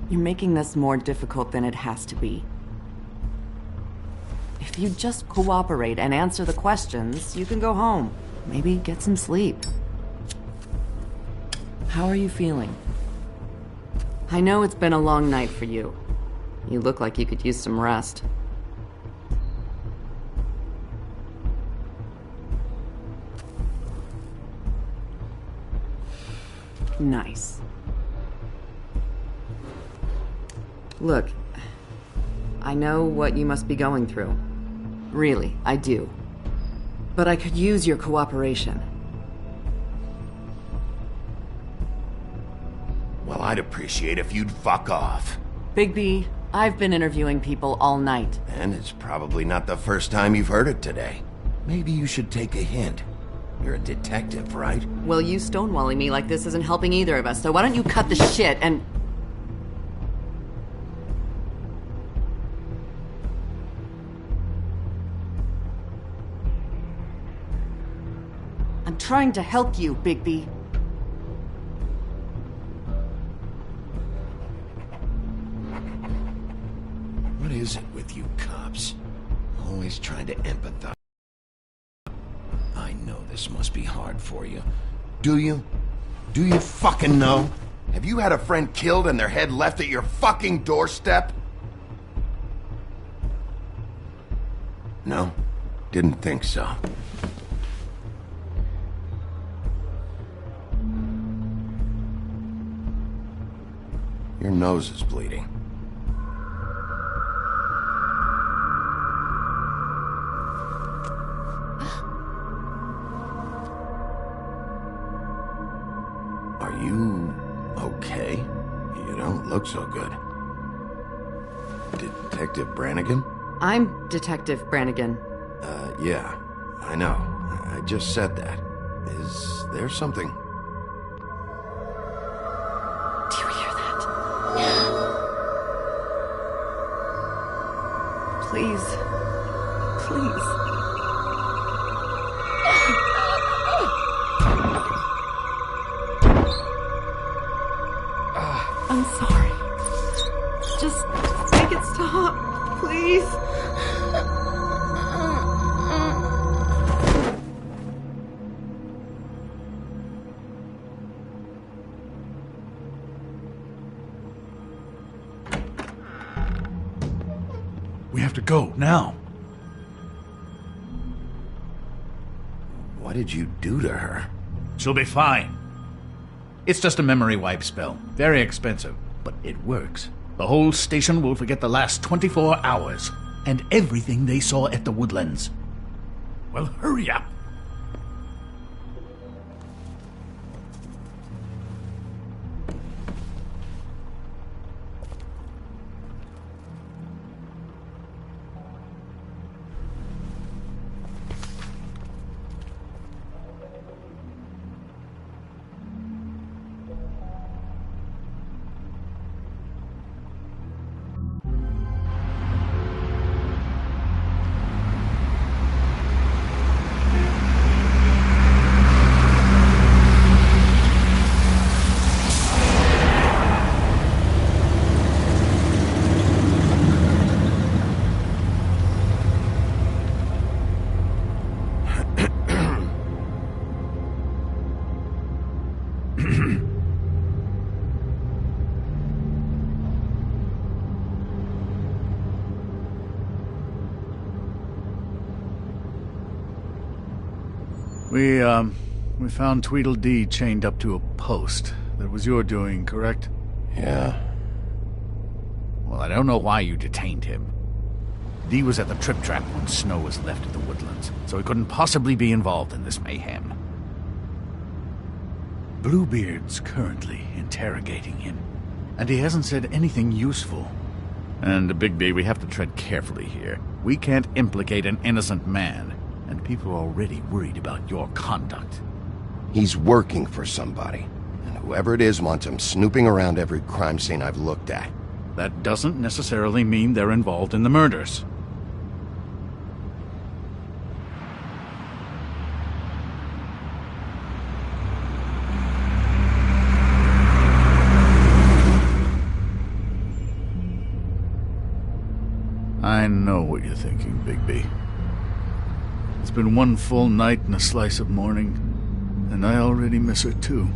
You're making this more difficult than it has to be. If you just cooperate and answer the questions, you can go home. Maybe get some sleep. How are you feeling? I know it's been a long night for you. You look like you could use some rest. Nice. Look, I know what you must be going through. Really, I do. But I could use your cooperation. Well, I'd appreciate if you'd fuck off. Bigby, I've been interviewing people all night. And it's probably not the first time you've heard it today. Maybe you should take a hint. You're a detective, right? Well, you stonewalling me like this isn't helping either of us, so why don't you cut the shit and... I'm trying to help you, Bigby. What is it with you cops? Always trying to empathize. I know this must be hard for you. Do you? Do you fucking know? Have you had a friend killed and their head left at your fucking doorstep? No? Didn't think so. Your nose is bleeding. Are you okay? You don't look so good. Detective Brannigan? I'm Detective Brannigan. Yeah, I know. I just said that. Is there something? Do you hear that? Please. Please. I'm sorry. Just make it stop, please. We have to go, now. What did you do to her? She'll be fine. It's just a memory wipe spell. Very expensive, but it works. The whole station will forget the last 24 hours, and everything they saw at the Woodlands. Well, hurry up. We found Tweedledee chained up to a post. That was your doing, correct? Yeah. Well, I don't know why you detained him. Dee was at the Trip Trap when Snow was left at the Woodlands, so he couldn't possibly be involved in this mayhem. Bluebeard's currently interrogating him, and he hasn't said anything useful. And, Bigby, we have to tread carefully here. We can't implicate an innocent man, and people are already worried about your conduct. He's working for somebody, and whoever it is wants him snooping around every crime scene I've looked at. That doesn't necessarily mean they're involved in the murders. I know what you're thinking, Bigby. It's been one full night and a slice of morning, and I already miss her too.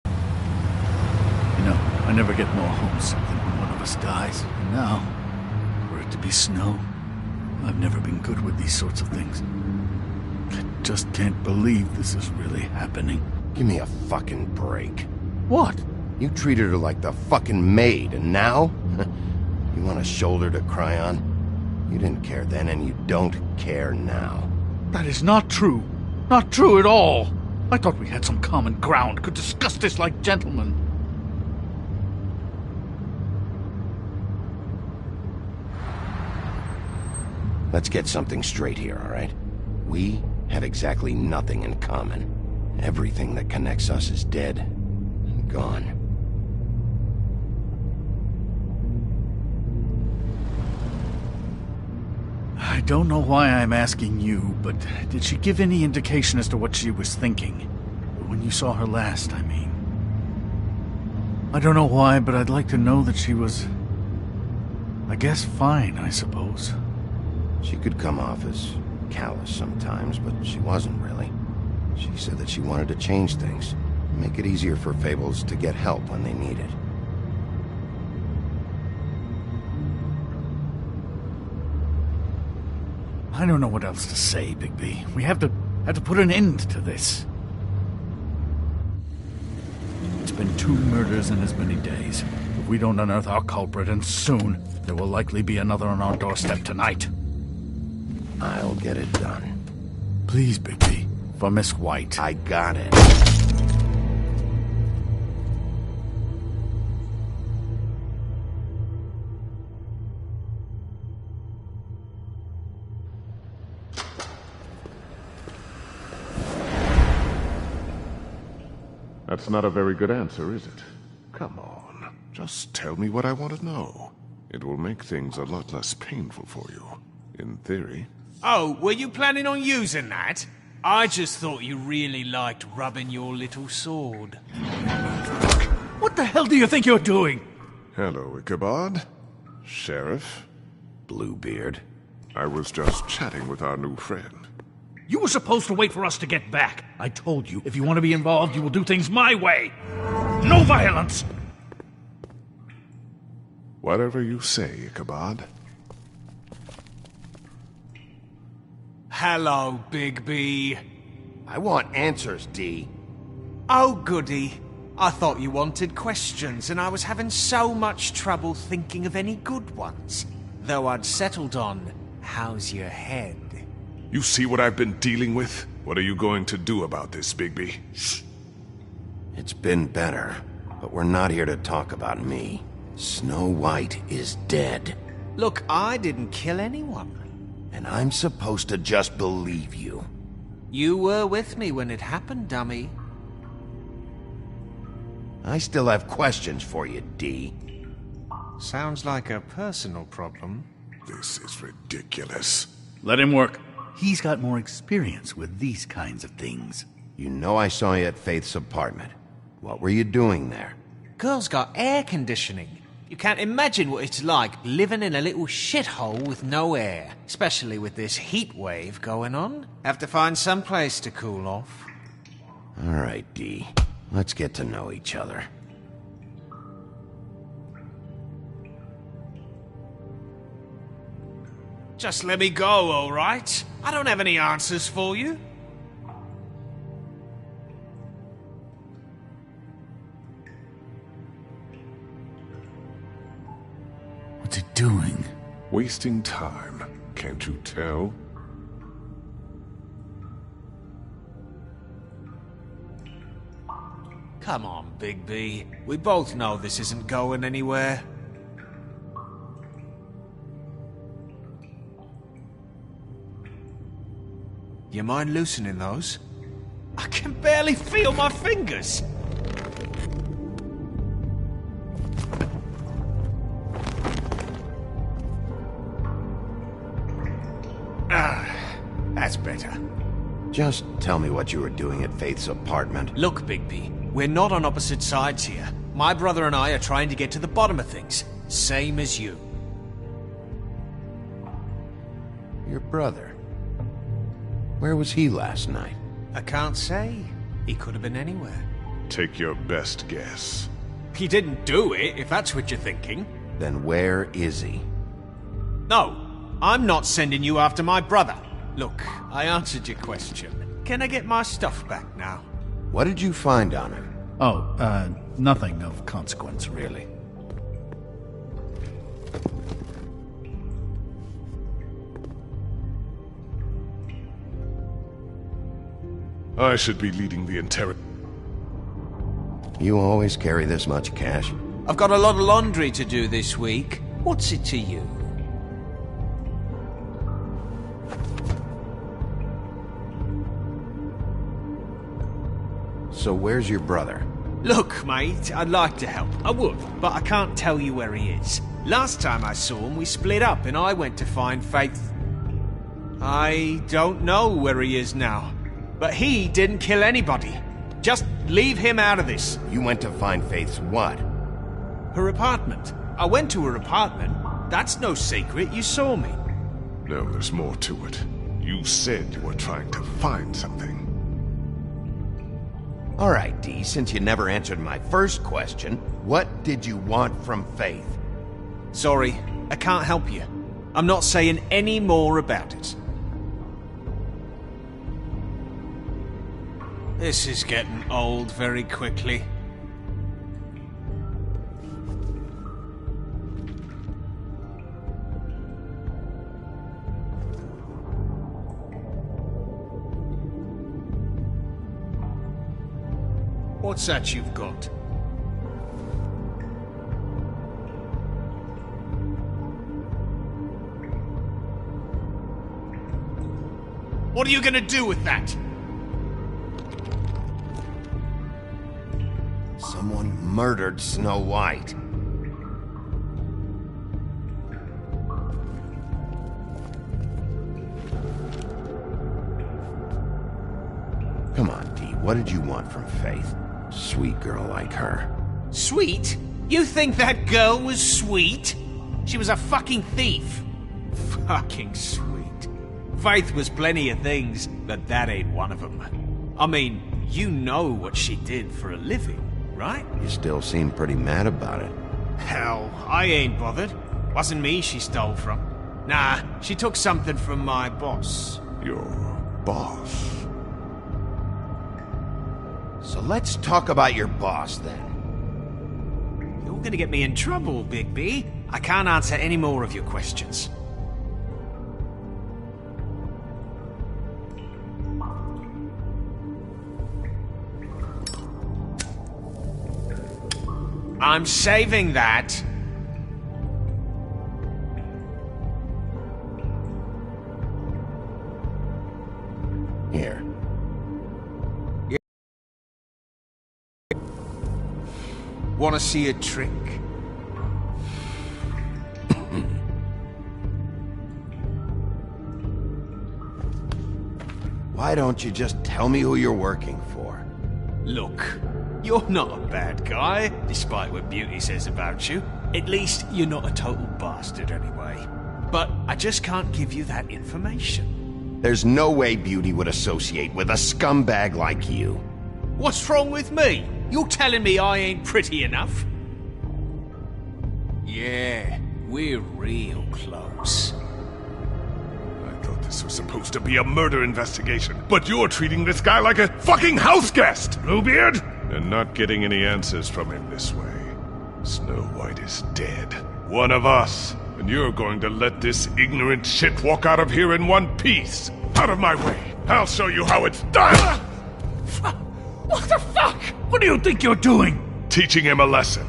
You know, I never get more homesick than when one of us dies. And now, for it to be Snow, I've never been good with these sorts of things. I just can't believe this is really happening. Give me a fucking break. What? You treated her like the fucking maid, and now? You want a shoulder to cry on? You didn't care then, and you don't care now. That is not true. Not true at all. I thought we had some common ground, could discuss this like gentlemen. Let's get something straight here, all right? We have exactly nothing in common. Everything that connects us is dead and gone. I don't know why I'm asking you, but did she give any indication as to what she was thinking? When you saw her last, I mean. I don't know why, but I'd like to know that she was, I guess, fine, I suppose. She could come off as callous sometimes, but she wasn't really. She said that she wanted to change things, make it easier for Fables to get help when they need it. I don't know what else to say, Bigby. We have to put an end to this. It's been 2 murders in as many days. If we don't unearth our culprit, and soon, there will likely be another on our doorstep tonight. I'll get it done. Please, Bigby. For Miss White. I got it. That's not a very good answer, is it? Come on, just tell me what I want to know. It will make things a lot less painful for you, in theory. Oh, were you planning on using that? I just thought you really liked rubbing your little sword. What the hell do you think you're doing? Hello, Ichabod. Sheriff. Bluebeard. I was just chatting with our new friend. You were supposed to wait for us to get back. I told you, if you want to be involved, you will do things my way. No violence! Whatever you say, Ichabod. Hello, Bigby. I want answers, Dee. Oh, goody. I thought you wanted questions, and I was having so much trouble thinking of any good ones. Though I'd settled on, how's your head? You see what I've been dealing with? What are you going to do about this, Bigby? Shh. It's been better, but we're not here to talk about me. Snow White is dead. Look, I didn't kill anyone. And I'm supposed to just believe you. You were with me when it happened, dummy. I still have questions for you, Dee. Sounds like a personal problem. This is ridiculous. Let him work. He's got more experience with these kinds of things. You know I saw you at Faith's apartment. What were you doing there? Girl's got air conditioning. You can't imagine what it's like living in a little shithole with no air. Especially with this heat wave going on. Have to find some place to cool off. All right, Dee. Let's get to know each other. Just let me go, all right? I don't have any answers for you. What's it doing? Wasting time. Can't you tell? Come on, Bigby. We both know this isn't going anywhere. You mind loosening those? I can barely feel my fingers! That's better. Just tell me what you were doing at Faith's apartment. Look, Bigby, we're not on opposite sides here. My brother and I are trying to get to the bottom of things. Same as you. Your brother? Where was he last night? I can't say. He could have been anywhere. Take your best guess. He didn't do it, if that's what you're thinking. Then where is he? No, I'm not sending you after my brother. Look, I answered your question. Can I get my stuff back now? What did you find on him? Oh, nothing of consequence, really. I should be leading the interrogation. You always carry this much cash? I've got a lot of laundry to do this week. What's it to you? So where's your brother? Look, mate, I'd like to help. I would, but I can't tell you where he is. Last time I saw him, we split up and I went to find Faith. I don't know where he is now, but he didn't kill anybody. Just leave him out of this. You went to find Faith's what? Her apartment. I went to her apartment. That's no secret, you saw me. No, there's more to it. You said you were trying to find something. All right, Dee, since you never answered my first question, what did you want from Faith? Sorry, I can't help you. I'm not saying any more about it. This is getting old very quickly. What's that you've got? What are you gonna do with that? Someone murdered Snow White. Come on, Dee, what did you want from Faith? Sweet girl like her. Sweet? You think that girl was sweet? She was a fucking thief. Fucking sweet. Faith was plenty of things, but that ain't one of them. I mean, you know what she did for a living, right? You still seem pretty mad about it. Hell, I ain't bothered. Wasn't me she stole from. Nah, she took something from my boss. Your boss? So let's talk about your boss, then. You're gonna get me in trouble, Bigby. I can't answer any more of your questions. I'm saving that. Here. Want to see a trick? Why don't you just tell me who you're working for? Look, you're not a bad guy, despite what Beauty says about you. At least you're not a total bastard anyway. But I just can't give you that information. There's no way Beauty would associate with a scumbag like you. What's wrong with me? You're telling me I ain't pretty enough? Yeah, we're real close. thought this was supposed to be a murder investigation, but you're treating this guy like a fucking house guest, Bluebeard! And not getting any answers from him this way. Snow White is dead. One of us. And you're going to let this ignorant shit walk out of here in one piece. Out of my way. I'll show you how it's done! What the fuck? What do you think you're doing? Teaching him a lesson.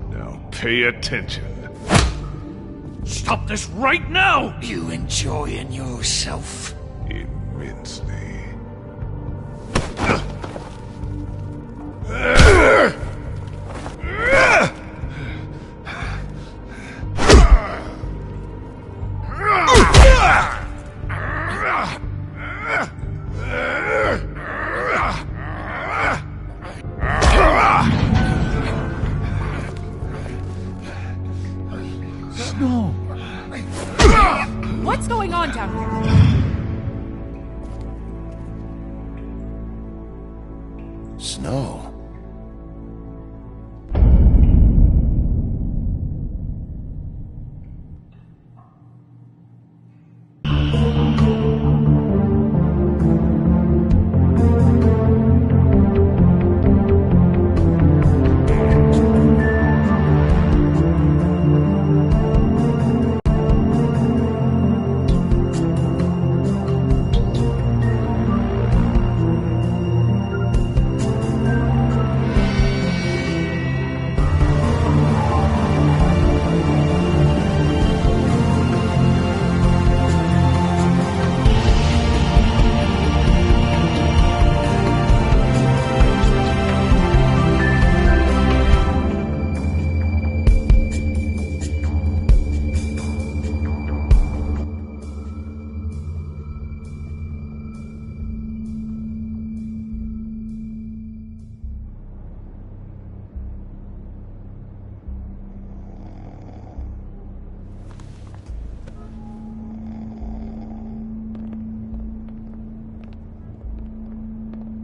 Now pay attention. Stop this right now! You enjoying yourself? Immensely. No. What's going on down here? Snow.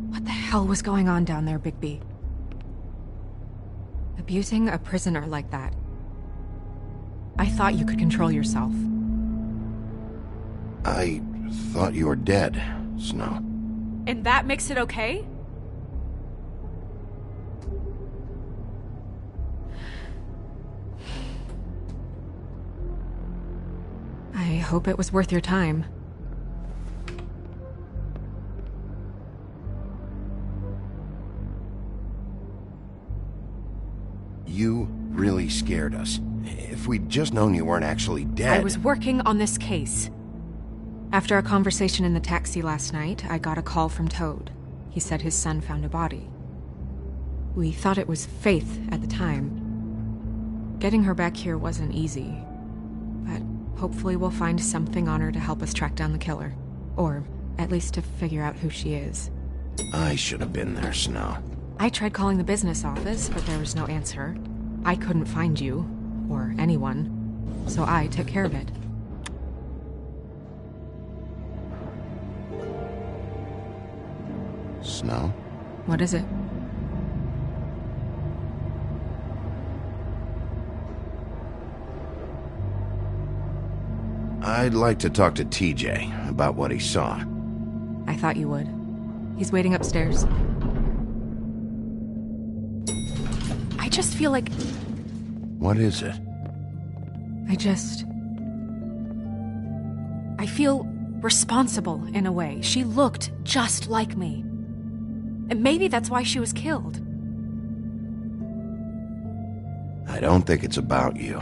What the hell was going on down there, Bigby? Abusing a prisoner like that. I thought you could control yourself. I thought you were dead, Snow. And that makes it okay? I hope it was worth your time. You really scared us. If we'd just known you weren't actually dead... I was working on this case. After our conversation in the taxi last night, I got a call from Toad. He said his son found a body. We thought it was Faith at the time. Getting her back here wasn't easy. But hopefully we'll find something on her to help us track down the killer. Or at least to figure out who she is. I should have been there, Snow. I tried calling the business office, but there was no answer. I couldn't find you, or anyone, so I took care of it. Snow? What is it? I'd like to talk to TJ about what he saw. I thought you would. He's waiting upstairs. I just feel like... What is it? I feel responsible in a way. She looked just like me. And maybe that's why she was killed. I don't think it's about you.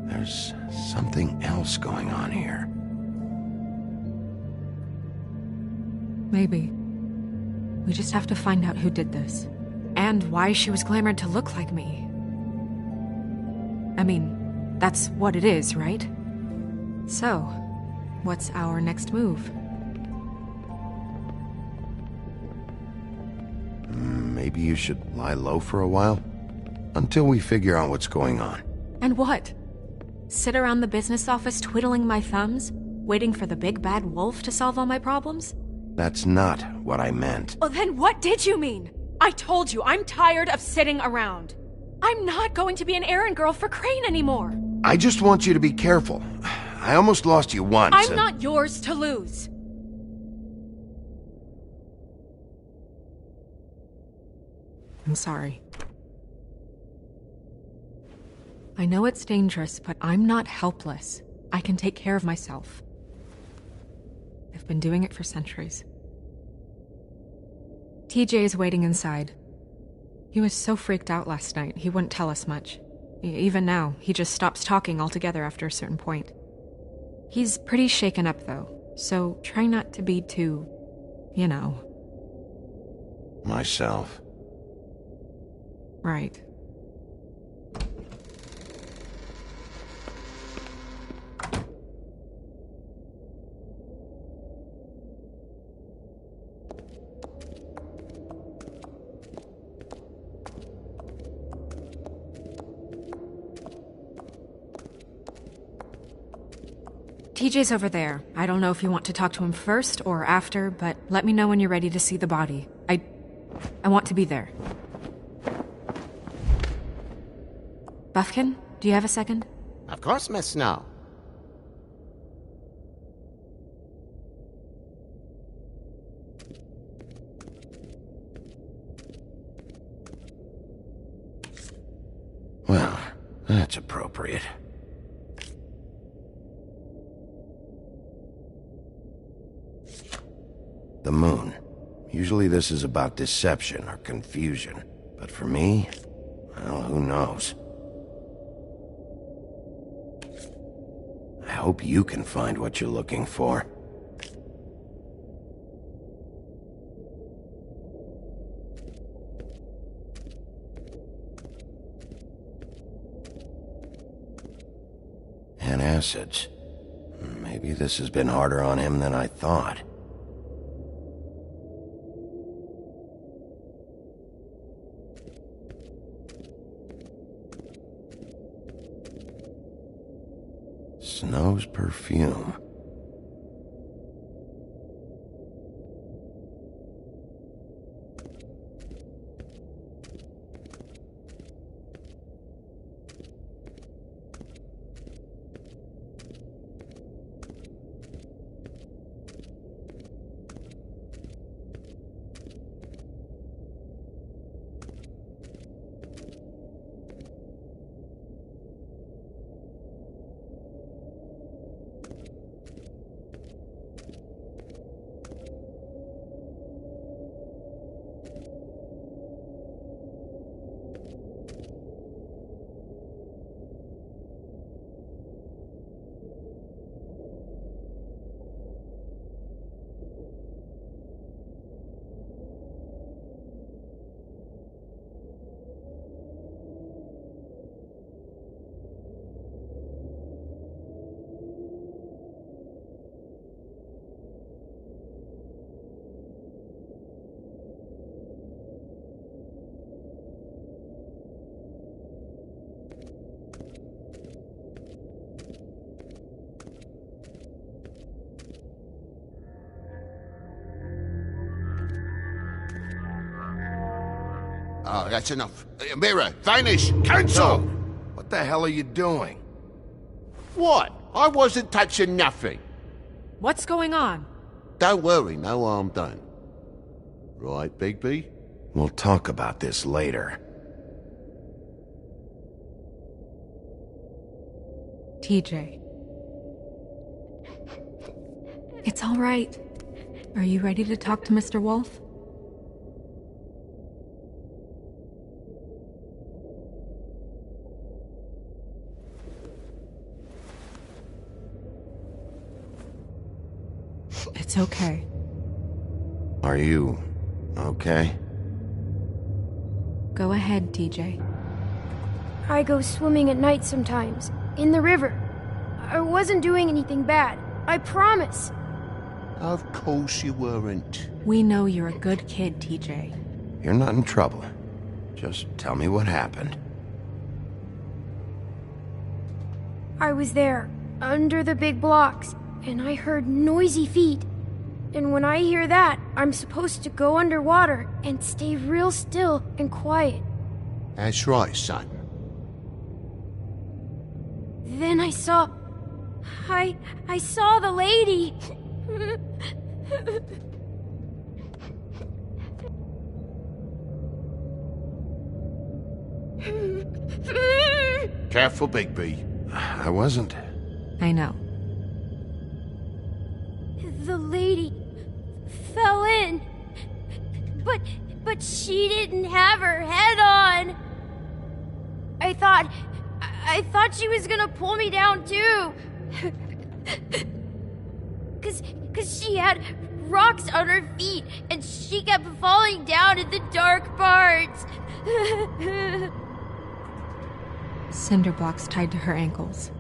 There's something else going on here. Maybe. We just have to find out who did this. And why she was glamored to look like me. I mean, that's what it is, right? So, what's our next move? Maybe you should lie low for a while? Until we figure out what's going on. And what? Sit around the business office twiddling my thumbs, waiting for the big bad wolf to solve all my problems? That's not what I meant. Well, then what did you mean? I told you, I'm tired of sitting around. I'm not going to be an errand girl for Crane anymore. I just want you to be careful. I almost lost you once. I'm not yours to lose. I'm sorry. I know it's dangerous, but I'm not helpless. I can take care of myself. I've been doing it for centuries. TJ is waiting inside. He was so freaked out last night, he wouldn't tell us much. Even now, he just stops talking altogether after a certain point. He's pretty shaken up, though, so try not to be too, you know. Myself. Right. TJ's over there. I don't know if you want to talk to him first or after, but let me know when you're ready to see the body. I want to be there. Buffkin, do you have a second? Of course, Miss Snow. Well, that's appropriate. The moon. Usually this is about deception or confusion. But for me, well, who knows? I hope you can find what you're looking for. Antacids. Maybe this has been harder on him than I thought. Snow's perfume. Oh, that's enough. Mirror, vanish, cancel! What the hell are you doing? What? I wasn't touching nothing. What's going on? Don't worry, no harm done. Right, Bigby? We'll talk about this later. TJ. It's all right. Are you ready to talk to Mr. Wolf? It's okay. Are you okay? Go ahead, TJ. I go swimming at night sometimes, in the river. I wasn't doing anything bad, I promise. Of course you weren't. We know you're a good kid, TJ. You're not in trouble. Just tell me what happened. I was there, under the big blocks, and I heard noisy feet. And when I hear that, I'm supposed to go underwater and stay real still and quiet. That's right, son. Then I saw I saw the lady. Careful, Bigby. I wasn't. I know. The lady fell in. But she didn't have her head on. I thought she was gonna pull me down too. Cause she had rocks on her feet and she kept falling down in the dark parts. Cinder blocks tied to her ankles.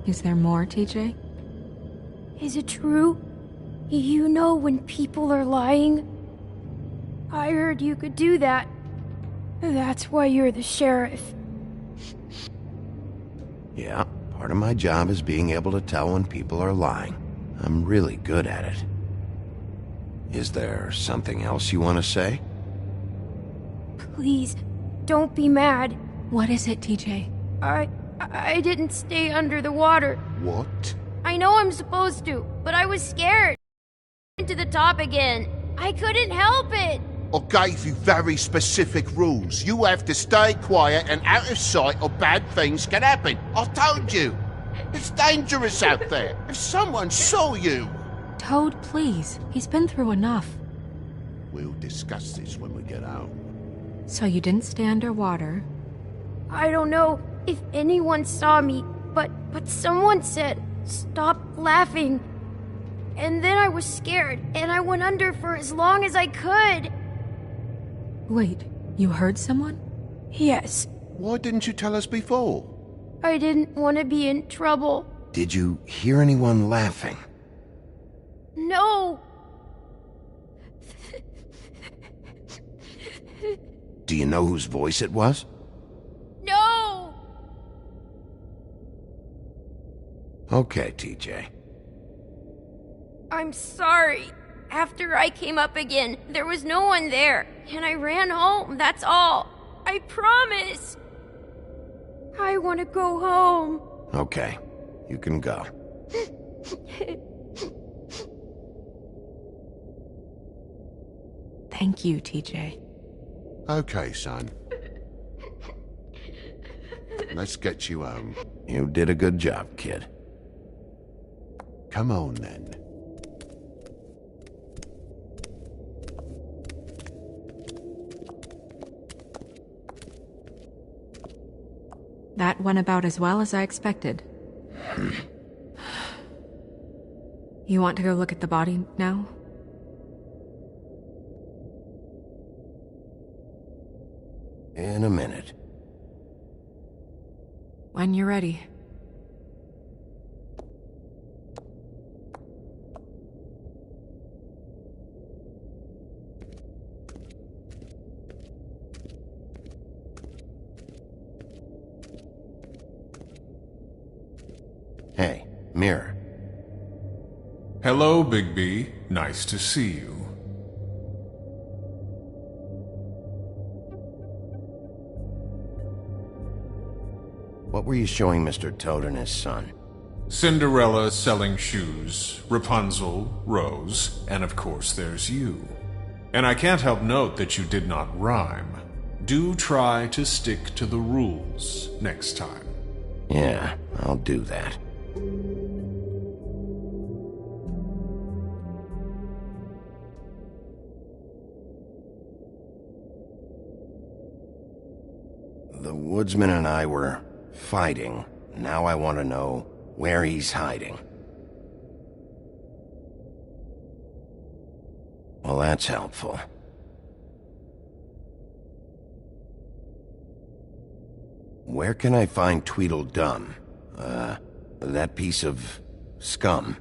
Is there more, TJ? Is it true? You know when people are lying? I heard you could do that. That's why you're the sheriff. Yeah, part of my job is being able to tell when people are lying. I'm really good at it. Is there something else you want to say? Please, don't be mad. What is it, TJ? I didn't stay under the water. What? I know I'm supposed to, but I was scared. To the top again. I couldn't help it. I gave you very specific rules. You have to stay quiet and out of sight or bad things can happen. I told you. It's dangerous out there. If someone saw you... Toad, please. He's been through enough. We'll discuss this when we get out. So you didn't stay underwater. I don't know if anyone saw me, but someone said, "Stop laughing." And then I was scared, and I went under for as long as I could. Wait, you heard someone? Yes. Why didn't you tell us before? I didn't want to be in trouble. Did you hear anyone laughing? No. Do you know whose voice it was? No. Okay, TJ. I'm sorry. After I came up again, there was no one there, and I ran home, that's all. I promise. I want to go home. Okay, you can go. Thank you, TJ. Okay, son. Let's get you home. You did a good job, kid. Come on, then. That went about as well as I expected. You want to go look at the body now? In a minute. When you're ready. Hey, Mirror. Hello, Bigby. Nice to see you. What were you showing Mr. Toad and his son? Cinderella selling shoes, Rapunzel, Rose, and of course there's you. And I can't help note that you did not rhyme. Do try to stick to the rules next time. Yeah, I'll do that. The woodsman and I were fighting. Now I want to know where he's hiding. Well, that's helpful. Where can I find Tweedledum? That piece of scum.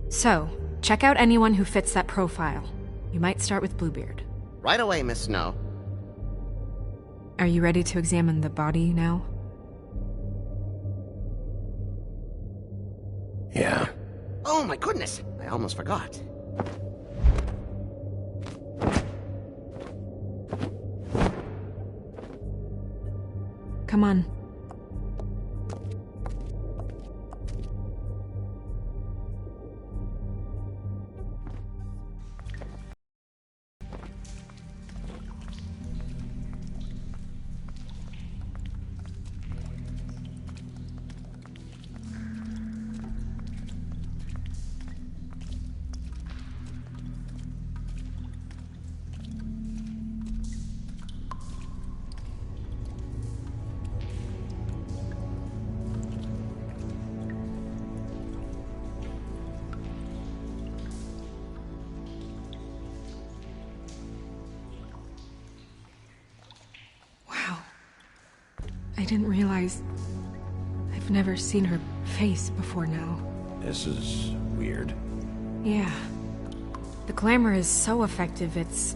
So, check out anyone who fits that profile. You might start with Bluebeard. Right away, Miss Snow. Are you ready to examine the body now? Yeah. Oh my goodness, I almost forgot. Come on. I didn't realize I've never seen her face before now. This is weird. Yeah. The glamour is so effective, it's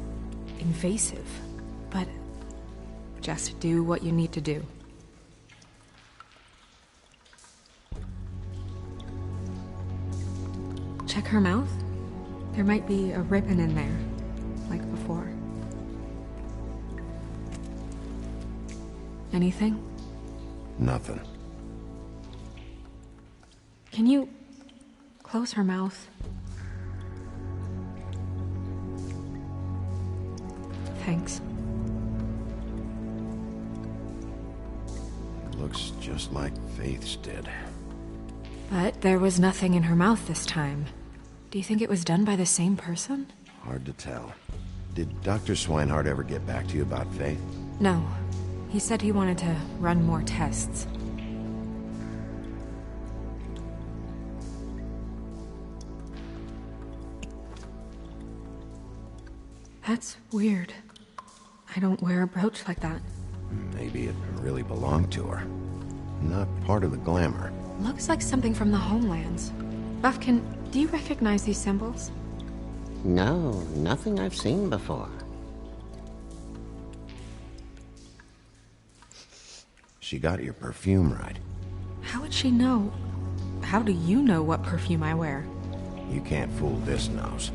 invasive. But just do what you need to do. Check her mouth. There might be a ribbon in there, like before. Anything? Nothing. Can you close her mouth? Thanks. Looks just like Faith's did. But there was nothing in her mouth this time. Do you think it was done by the same person? Hard to tell. Did Dr. Swinehart ever get back to you about Faith? No. He said he wanted to run more tests. That's weird. I don't wear a brooch like that. Maybe it really belonged to her. Not part of the glamour. Looks like something from the homelands. Buffkin, do you recognize these symbols? No, nothing I've seen before. She got your perfume right. How would she know? How do you know what perfume I wear? You can't fool this nose.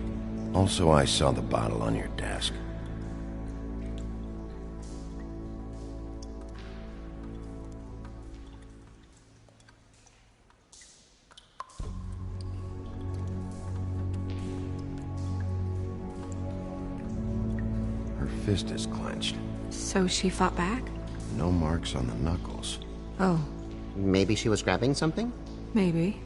Also, I saw the bottle on your desk. Her fist is clenched. So she fought back? No marks on the knuckles. Oh, Maybe she was grabbing something? maybe.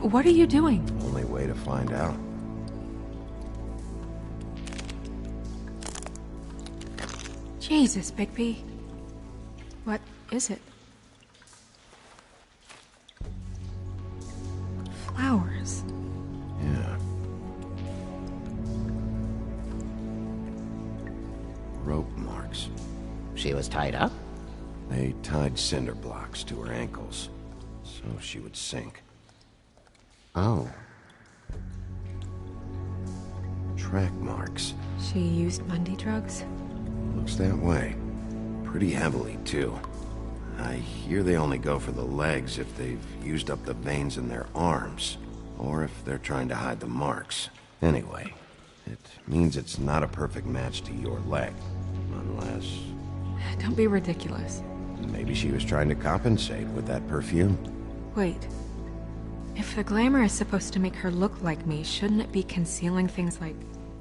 What are you doing? Only way to find out. Jesus, Bigby. What is it? Flowers. Yeah. Rope marks. She was tied up? They tied cinder blocks to her ankles, so she would sink. Oh. Track marks. She used Mundy drugs? Looks that way. Pretty heavily, too. I hear they only go for the legs if they've used up the veins in their arms, or if they're trying to hide the marks. Anyway, it means it's not a perfect match to your leg, unless Don't be ridiculous. maybe she was trying to compensate with that perfume. Wait. If the glamour is supposed to make her look like me, shouldn't it be concealing things like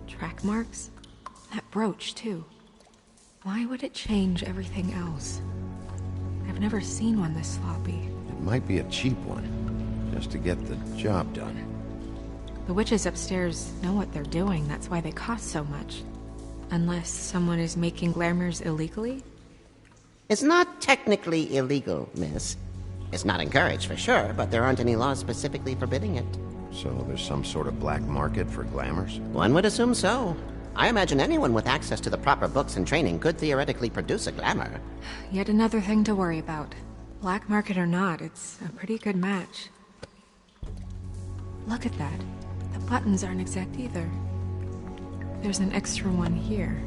track marks? That brooch, too. Why would it change everything else? I've I've never seen one this sloppy. It might be a cheap one, just to get the job done. The witches upstairs know what they're doing, that's why they cost so much. Unless someone is making glamours illegally? It's not technically illegal, miss. It's not encouraged for sure, but there aren't any laws specifically forbidding it. So there's some sort of black market for glamours? One would assume so. I imagine anyone with access to the proper books and training could theoretically produce a glamour. Yet another thing to worry about. Black market or not, it's a pretty good match. Look at that. The buttons aren't exact either. There's an extra one here.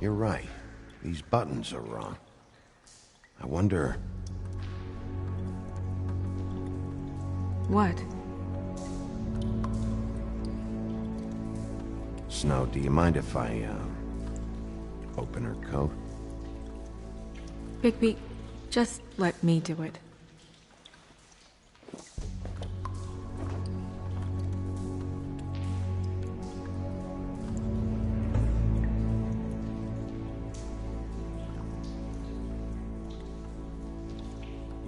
You're right. These buttons are wrong. I wonder... What? Snow, do you mind if I, open her coat? Bigby, just let me do it.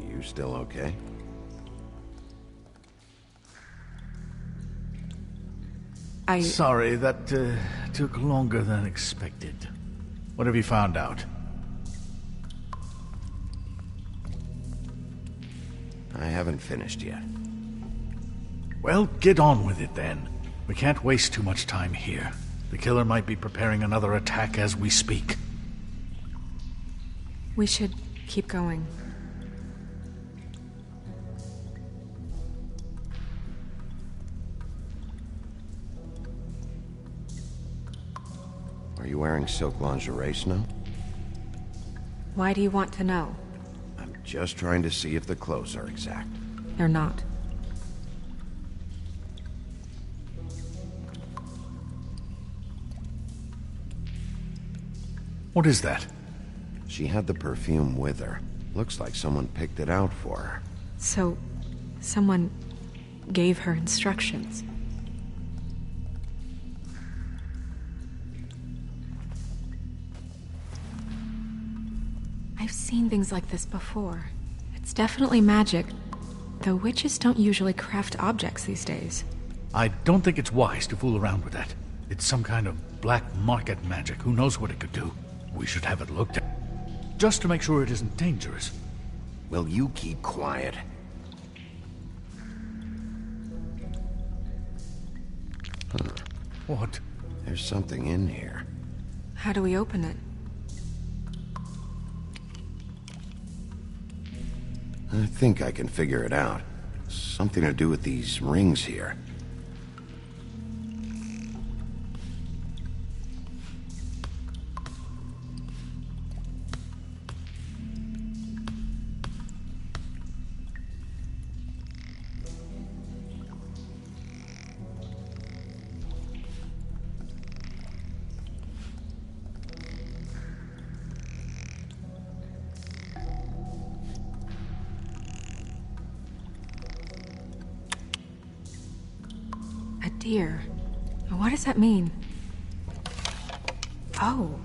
You still okay? Sorry, that took longer than expected. What have you found out? I haven't finished yet. Well, get on with it then. We can't waste too much time here. The killer might be preparing another attack as we speak. We should keep going. Are you wearing silk lingerie, Snow? Why do you want to know? I'm just trying to see if the clothes are exact. They're not. What is that? She had the perfume with her. Looks like someone picked it out for her. So, someone gave her instructions. I've seen things like this before. It's definitely magic, though witches don't usually craft objects these days. I don't think it's wise to fool around with that. It's some kind of black market magic. Who knows what it could do? We should have it looked at, just to make sure it isn't dangerous. Will you keep quiet? Huh. What? There's something in here. How do we open it? I think I can figure it out. Something to do with these rings here. A deer. What does that mean? Oh.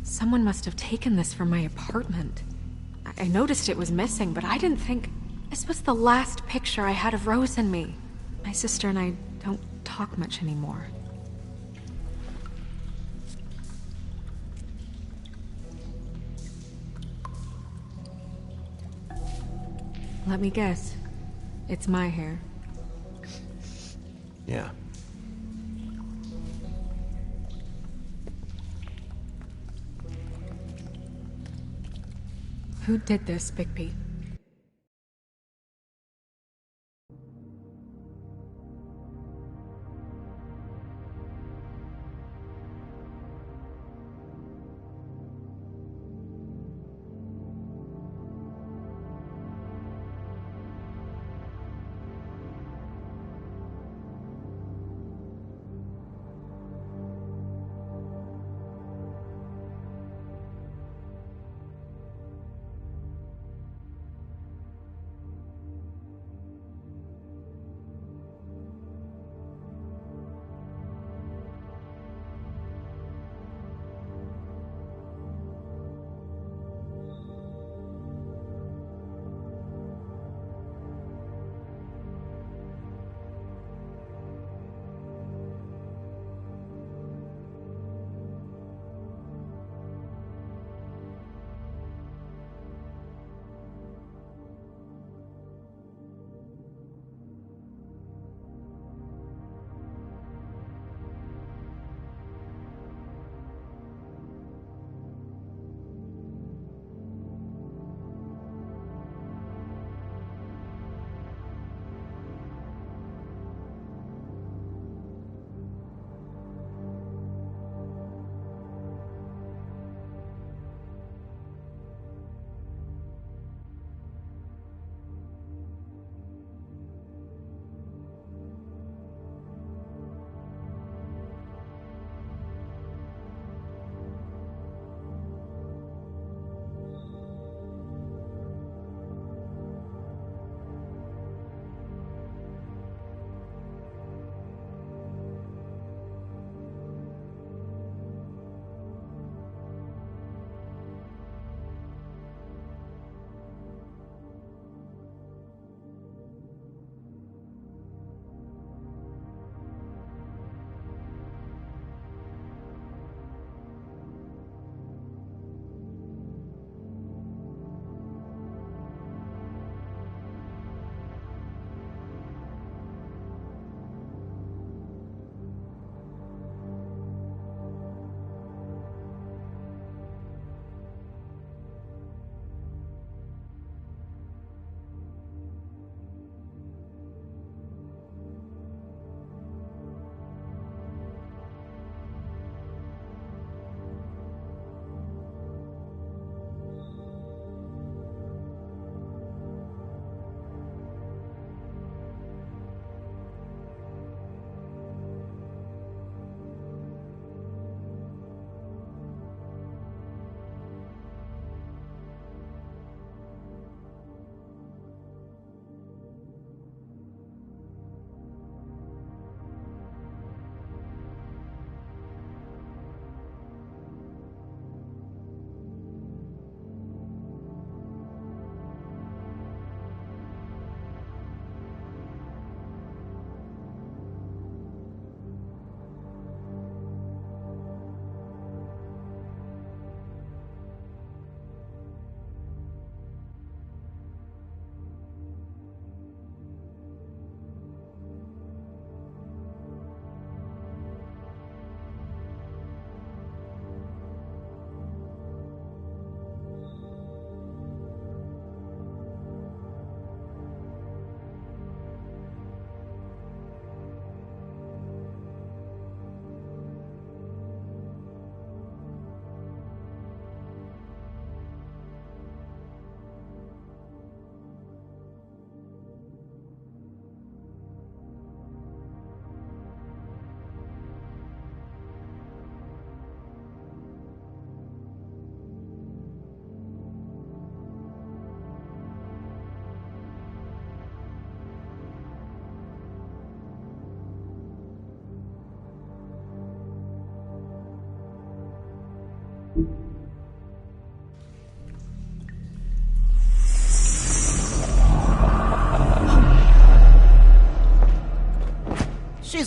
Someone must have taken this from my apartment. I noticed it was missing, but I didn't think... This was the last picture I had of Rose and me. My sister and I don't talk much anymore. Let me guess. It's my hair. Yeah. Who did this, Bigby?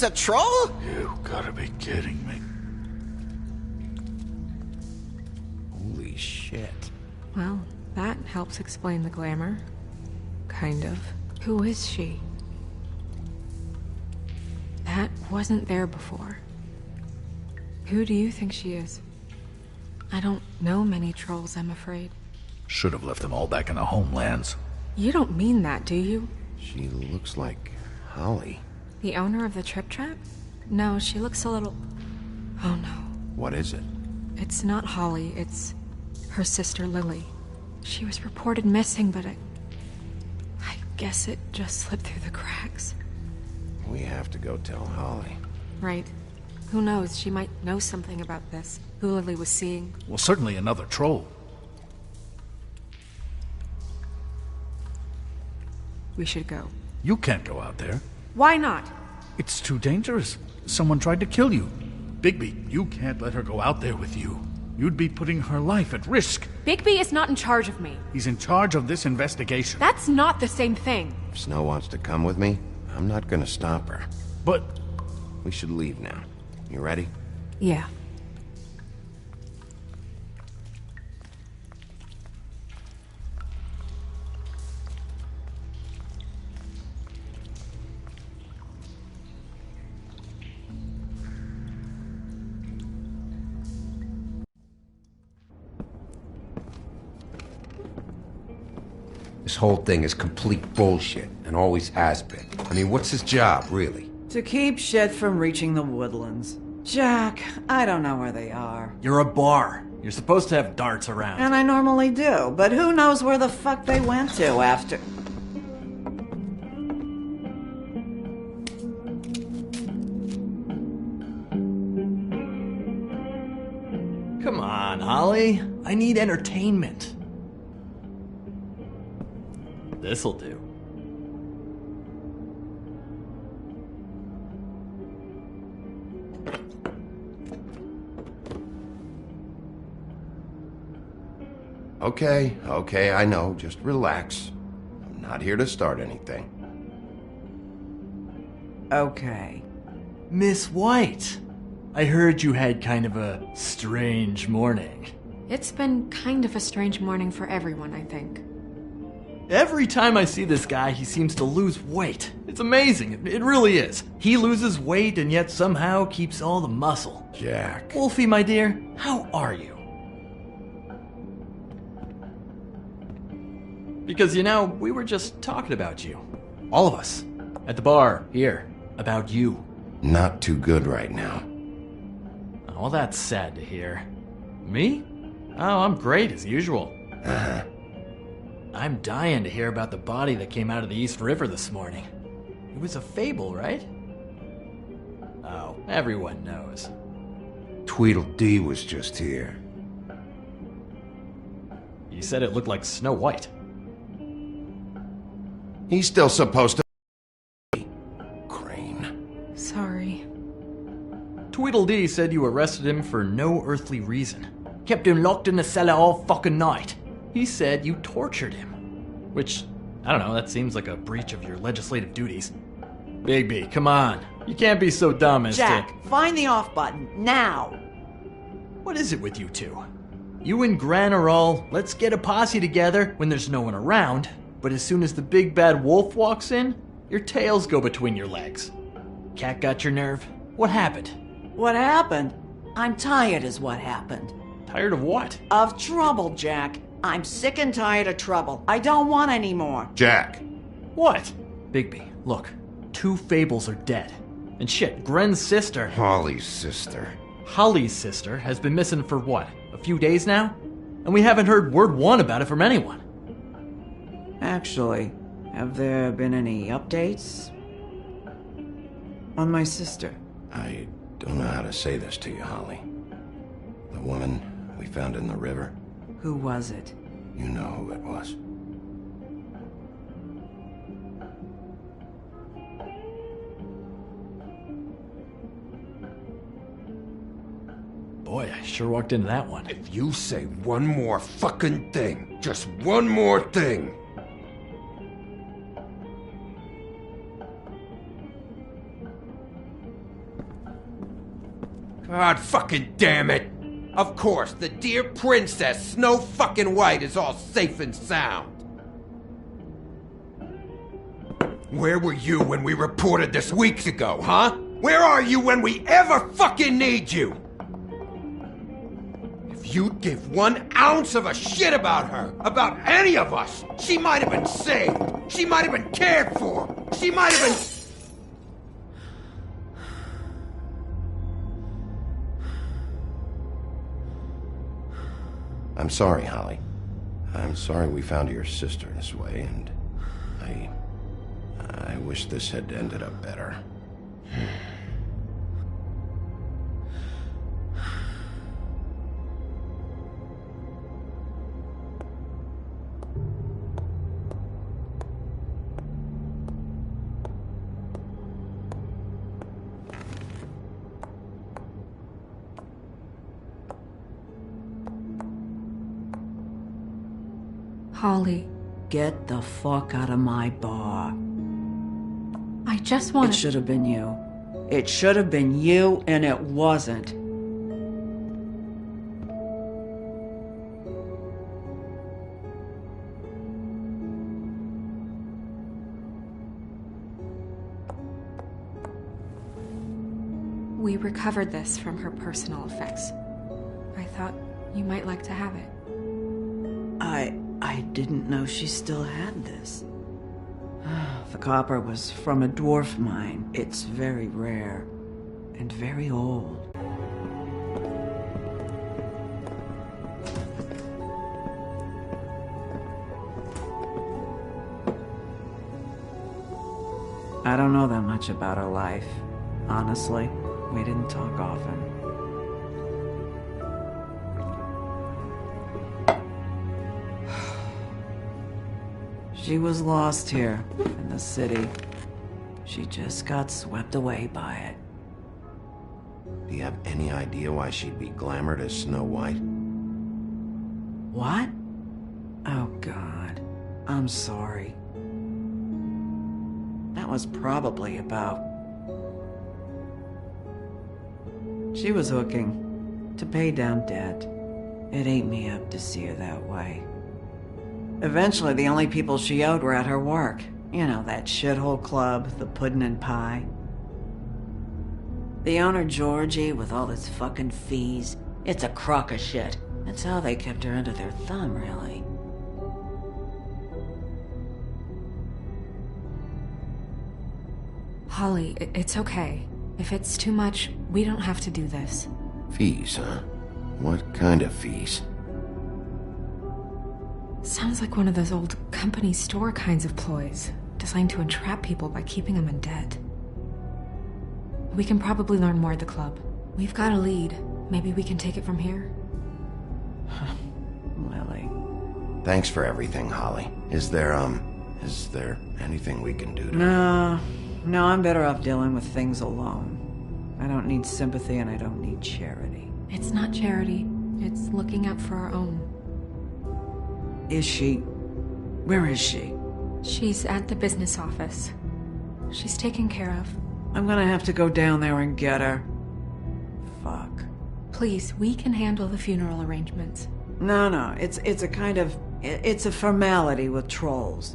Holly's a troll? You gotta be kidding me. Holy shit. Well, that helps explain the glamour. Kind of. Who is she? That wasn't there before. Who do you think she is? I don't know many trolls, I'm afraid. Should have left them all back in the homelands. You don't mean that, do you? She looks like Holly. The owner of the Trip Trap? No, she looks a little... Oh no. What is it? It's not Holly, it's her sister Lily. She was reported missing, but I guess it just slipped through the cracks. We have to go tell Holly. Right. Who knows, she might know something about this. Who Lily was seeing. Well, certainly another troll. We should go. You can't go out there. Why not? It's too dangerous. Someone tried to kill you. Bigby, you can't let her go out there with you. You'd be putting her life at risk. Bigby is not in charge of me. He's in charge of this investigation. That's not the same thing. If Snow wants to come with me, I'm not gonna stop her. But We should leave now. You ready? Yeah. This whole thing is complete bullshit, and always has been. I mean, what's his job, really? To keep shit from reaching the woodlands. Jack, I don't know where they are. You're a bar. You're supposed to have darts around. And I normally do, but who knows where the fuck they went to after... Come on, Holly. I need entertainment. This'll do. Okay, I know. Just relax. I'm not here to start anything. Okay. Miss White, I heard you had kind of a strange morning. It's been kind of a strange morning for everyone, I think. Every time I see this guy, he seems to lose weight. It's amazing. It really is. He loses weight and yet somehow keeps all the muscle. Jack. Wolfie, my dear, how are you? Because, you know, we were just talking about you. All of us. At the bar, here. About you. Not too good right now. Oh, well, that's sad to hear. Me? Oh, I'm great, as usual. Uh-huh. I'm dying to hear about the body that came out of the East River this morning. It was a fable, right? Oh, everyone knows. Tweedledee was just here. You said it looked like Snow White. He's still supposed to... Crane. Sorry. Tweedledee said you arrested him for no earthly reason. Kept him locked in the cellar all fucking night. He said you tortured him. Which, I don't know, that seems like a breach of your legislative duties. Bigby, come on. You can't be so dumb as Jack, find the off button, now! What is it with you two? You and Gran are all, let's get a posse together when there's no one around, but as soon as the big bad wolf walks in, your tails go between your legs. Cat got your nerve? What happened? What happened? I'm tired is what happened. Tired of what? Of trouble, Jack. I'm sick and tired of trouble. I don't want any more. Jack. What? Bigby, look. 2 fables are dead. And shit, Gren's sister... Holly's sister. Holly's sister has been missing for what? A few days now? And we haven't heard word one about it from anyone. Actually, have there been any updates? On my sister? I don't know how to say this to you, Holly. The woman we found in the river. Who was it? You know who it was. Boy, I sure walked into that one. If you say one more fucking thing, just one more thing. God fucking damn it! Of course, the dear Princess Snow fucking White is all safe and sound. Where were you when we reported this weeks ago, huh? Where are you when we ever fucking need you? If you'd give 1 ounce of a shit about her, about any of us, she might have been saved. She might have been cared for. She might have been... I'm sorry, Holly. I'm sorry we found your sister this way, and I wish this had ended up better. Holly, Get the fuck out of my bar. I just want It should have been you. It should have been you, and it wasn't. We recovered this from her personal effects. I thought you might like to have it. I didn't know she still had this. The copper was from a dwarf mine. It's very rare and very old. I don't know that much about her life. Honestly, we didn't talk often. She was lost here in the city. She just got swept away by it. Do you have any idea why she'd be glamored as Snow White? What? Oh, God. I'm sorry. That was probably about... She was hooking to pay down debt. It ate me up to see her that way. Eventually, the only people she owed were at her work. You know, that shithole club, the Puddin' and Pie. The owner, Georgie, with all his fucking fees, it's a crock of shit. That's how they kept her under their thumb, really. Holly, it's okay. If it's too much, we don't have to do this. Fees, huh? What kind of fees? Sounds like one of those old company store kinds of ploys, designed to entrap people by keeping them in debt. We can probably learn more at the club. We've got a lead. Maybe we can take it from here? Lily. Thanks for everything, Holly. Is there anything we can do to... No, I'm better off dealing with things alone. I don't need sympathy and I don't need charity. It's not charity. It's looking out for our own. Is she... Where is she? She's at the business office. She's taken care of. I'm gonna have to go down there and get her. Fuck. Please, we can handle the funeral arrangements. No, it's a kind of... It's a formality with trolls.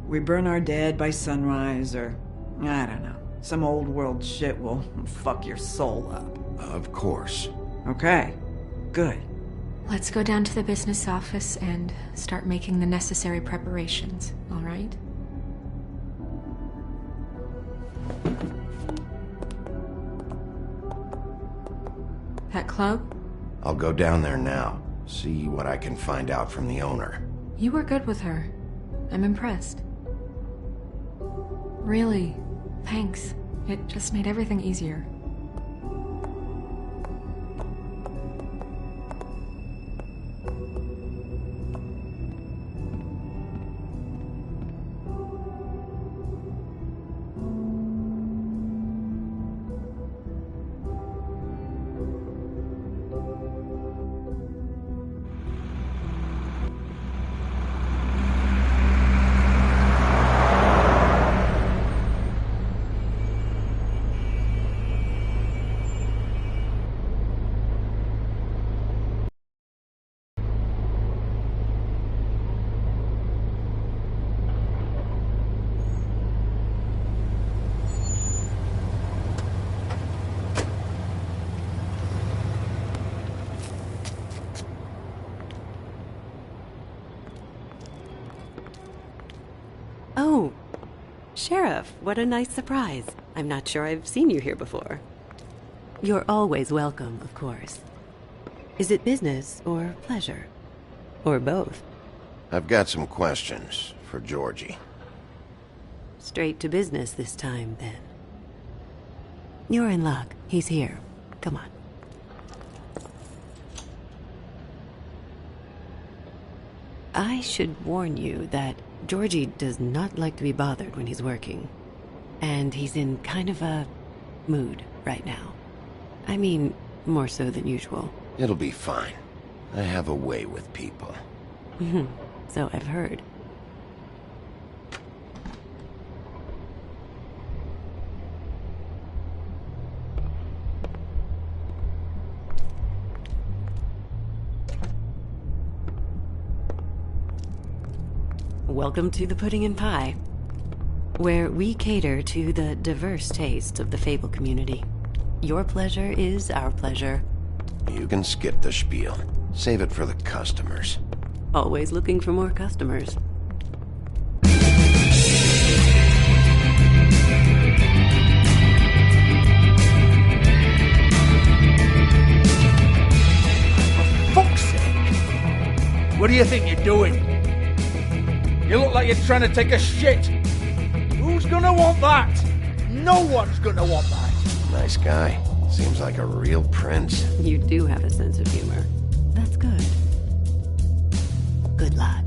We burn our dead by sunrise, or... I don't know. Some old world shit will fuck your soul up. Of course. Okay. Good. Let's go down to the business office and start making the necessary preparations, all right? That club? I'll go down there now. See what I can find out from the owner. You were good with her. I'm impressed. Really, thanks. It just made everything easier. Sheriff, what a nice surprise. I'm not sure I've seen you here before. You're always welcome, of course. Is it business or pleasure? Or both? I've got some questions for Georgie. Straight to business this time, then. You're in luck. He's here. Come on. I should warn you that Georgie does not like to be bothered when he's working. And he's in kind of a mood right now. I mean, more so than usual. It'll be fine. I have a way with people. So I've heard. Welcome to the Pudding and Pie, where we cater to the diverse tastes of the Fable community. Your pleasure is our pleasure. You can skip the spiel. Save it for the customers. Always looking for more customers. Fuck's sake! What do you think you're doing? You look like you're trying to take a shit. Who's gonna want that? No one's gonna want that. Nice guy. Seems like a real prince. You do have a sense of humor. That's good. Good luck.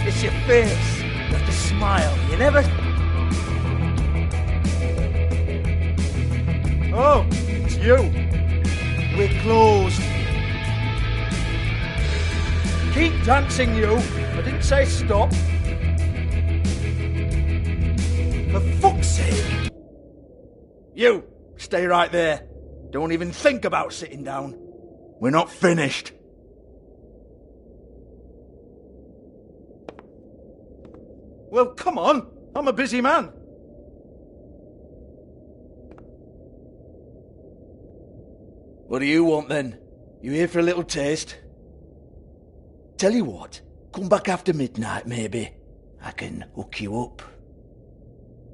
It's your face. You have to smile. You never... Oh, it's you. We're closed. Keep dancing, you. I didn't say stop. For fuck's sake. You, stay right there. Don't even think about sitting down. We're not finished. Well, come on. I'm a busy man. What do you want, then? You here for a little taste? Tell you what, come back after midnight, maybe. I can hook you up.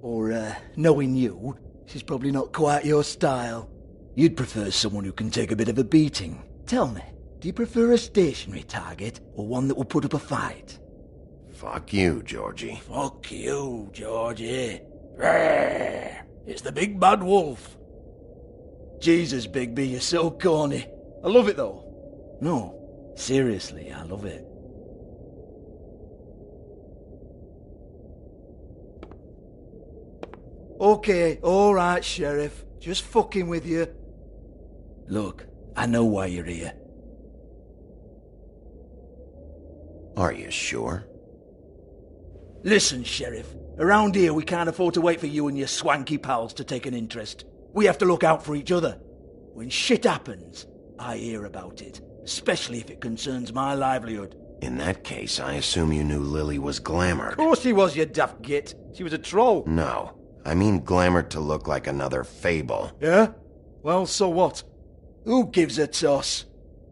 Or, knowing you, this is probably not quite your style. You'd prefer someone who can take a bit of a beating. Tell me, do you prefer a stationary target, or one that will put up a fight? Fuck you, Georgie. Fuck you, Georgie. Rawr. It's the big bad wolf. Jesus, Bigby, you're so corny. I love it, though. No, seriously, I love it. Okay, alright, Sheriff. Just fucking with you. Look, I know why you're here. Are you sure? Listen, Sheriff. Around here, we can't afford to wait for you and your swanky pals to take an interest. We have to look out for each other. When shit happens, I hear about it. Especially if it concerns my livelihood. In that case, I assume you knew Lily was glamored. Of course she was, you daft git. She was a troll. No. I mean glamored to look like another Fable. Yeah? Well, so what? Who gives a toss?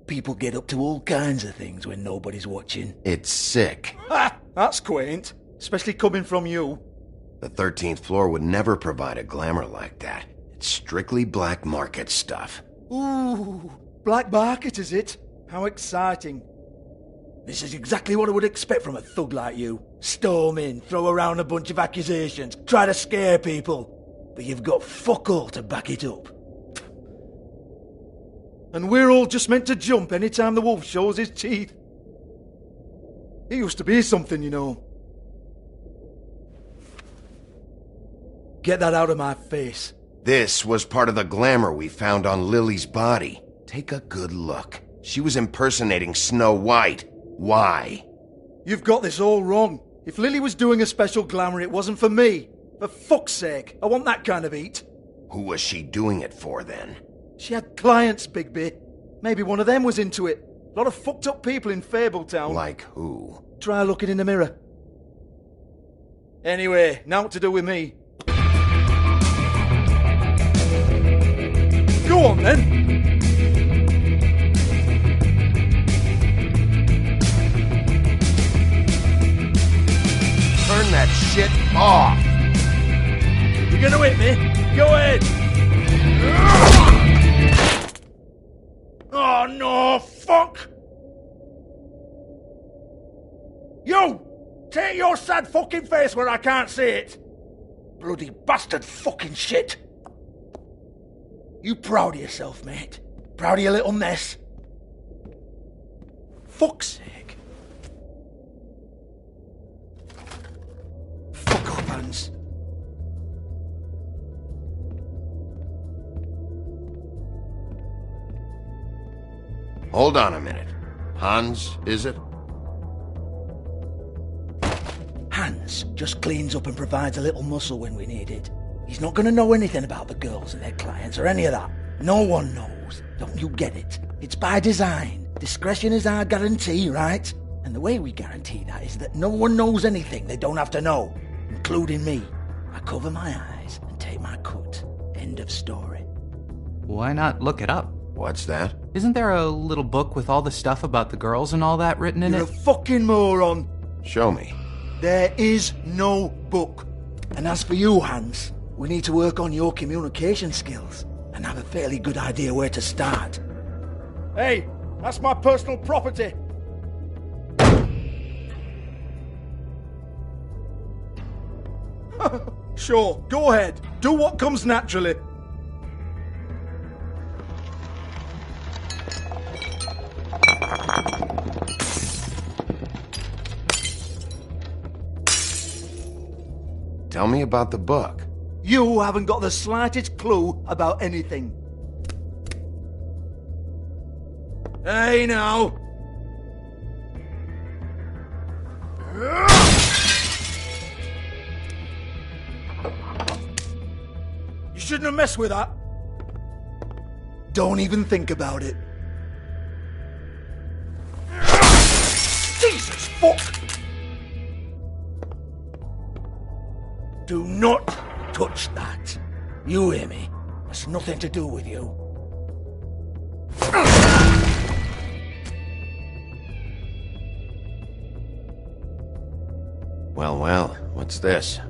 People get up to all kinds of things when nobody's watching. It's sick. Ha! That's quaint. Especially coming from you. The 13th floor would never provide a glamour like that. It's strictly black market stuff. Ooh, black market is it? How exciting. This is exactly what I would expect from a thug like you. Storm in, throw around a bunch of accusations, try to scare people. But you've got fuck all to back it up. And we're all just meant to jump any time the wolf shows his teeth. He used to be something, you know. Get that out of my face. This was part of the glamour we found on Lily's body. Take a good look. She was impersonating Snow White. Why? You've got this all wrong. If Lily was doing a special glamour, it wasn't for me. For fuck's sake, I want that kind of eat. Who was she doing it for, then? She had clients, Bigby. Maybe one of them was into it. A lot of fucked up people in Fabletown. Like who? Try looking in the mirror. Anyway, now what to do with me. Go on, then. shit off. You gonna hit me? Go ahead. Oh no, fuck! You! Take your sad fucking face where I can't see it! Bloody bastard fucking shit! You proud of yourself, mate? Proud of your little mess? Fuck's sake. Fuck off, Hans. Hold on a minute. Hans, is it? Hans just cleans up and provides a little muscle when we need it. He's not gonna know anything about the girls and their clients or any of that. No one knows. Don't you get it? It's by design. Discretion is our guarantee, right? And the way we guarantee that is that no one knows anything they don't have to know, including me. I cover my eyes and take my cut. End of story. Why not look it up? What's that? Isn't there a little book with all the stuff about the girls and all that written in You're it? a fucking moron. Show me. There is no book. And as for you, Hans, we need to work on your communication skills and have a fairly good idea where to start. Hey, that's my personal property. Sure, go ahead. Do what comes naturally. Tell me about the book. You haven't got the slightest clue about anything. Hey, now. You shouldn't have messed with that. Don't even think about it. Jesus fuck! Do not touch that. You hear me? It's nothing to do with you. Well, what's this?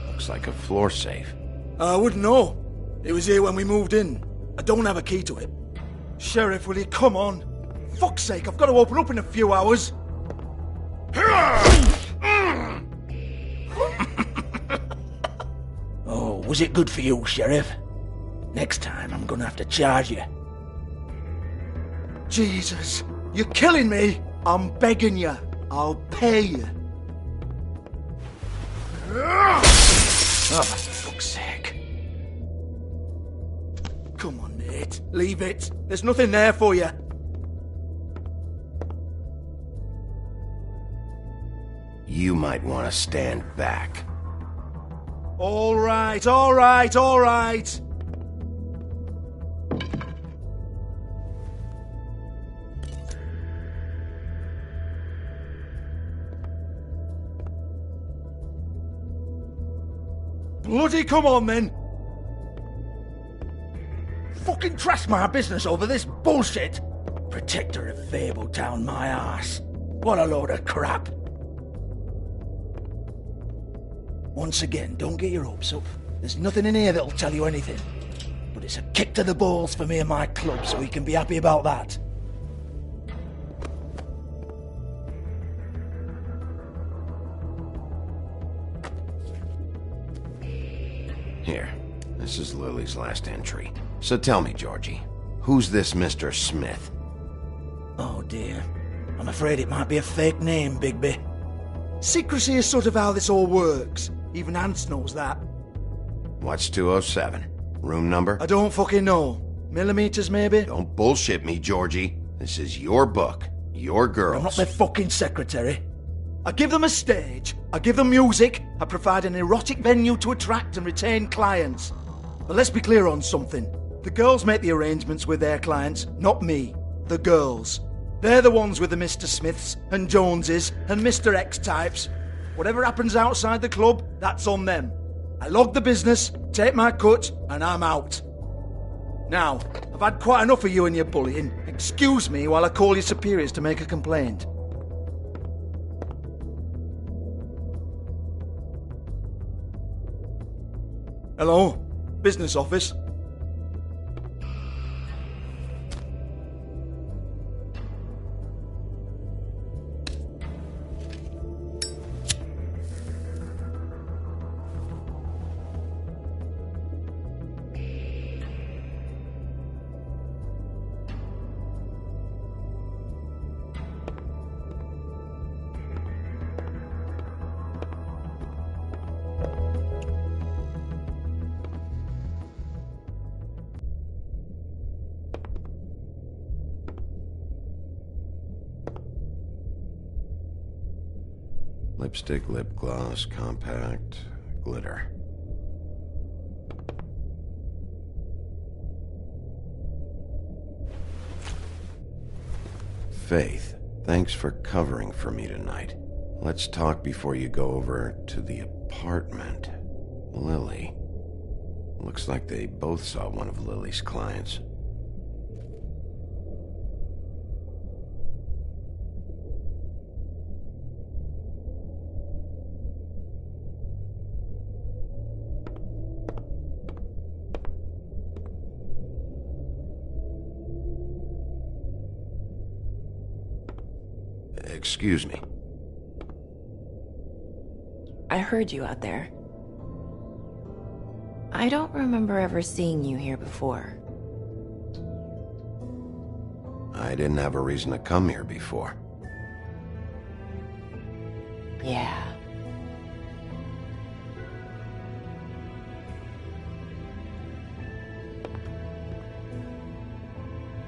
Looks like a floor safe. I wouldn't know. It was here when we moved in. I don't have a key to it. Sheriff, will you come on? Fuck's sake, I've got to open up in a few hours. Oh, was it good for you, Sheriff? Next time I'm gonna have to charge you. Jesus, you're killing me. I'm begging you. I'll pay you. Oh, for fuck's sake. Come on, Nate. Leave it. There's nothing there for you. You might want to stand back. All right, all right, all right. Bloody come on, then. Fucking trash my business over this bullshit. Protector of Fabletown, my ass. What a load of crap. Once again, don't get your hopes up. There's nothing in here that'll tell you anything. But it's a kick to the balls for me and my club, so we can be happy about that. Here, this is Lily's last entry. So tell me, Georgie, who's this Mr. Smith? Oh dear. I'm afraid it might be a fake name, Bigby. Secrecy is sort of how this all works. Even Hans knows that. What's 207? Room number? I don't fucking know. Millimeters, maybe? Don't bullshit me, Georgie. This is your book. Your girls. I'm not their fucking secretary. I give them a stage. I give them music. I provide an erotic venue to attract and retain clients. But let's be clear on something. The girls make the arrangements with their clients, not me. The girls. They're the ones with the Mr. Smiths and Joneses and Mr. X types. Whatever happens outside the club, that's on them. I log the business, take my cut, and I'm out. Now, I've had quite enough of you and your bullying. Excuse me while I call your superiors to make a complaint. Hello? Business office? Lipstick, lip gloss, compact, glitter. Faith, thanks for covering for me tonight. Let's talk before you go over to the apartment. Lily. Looks like they both saw one of Lily's clients. Excuse me. I heard you out there. I don't remember ever seeing you here before. I didn't have a reason to come here before. Yeah.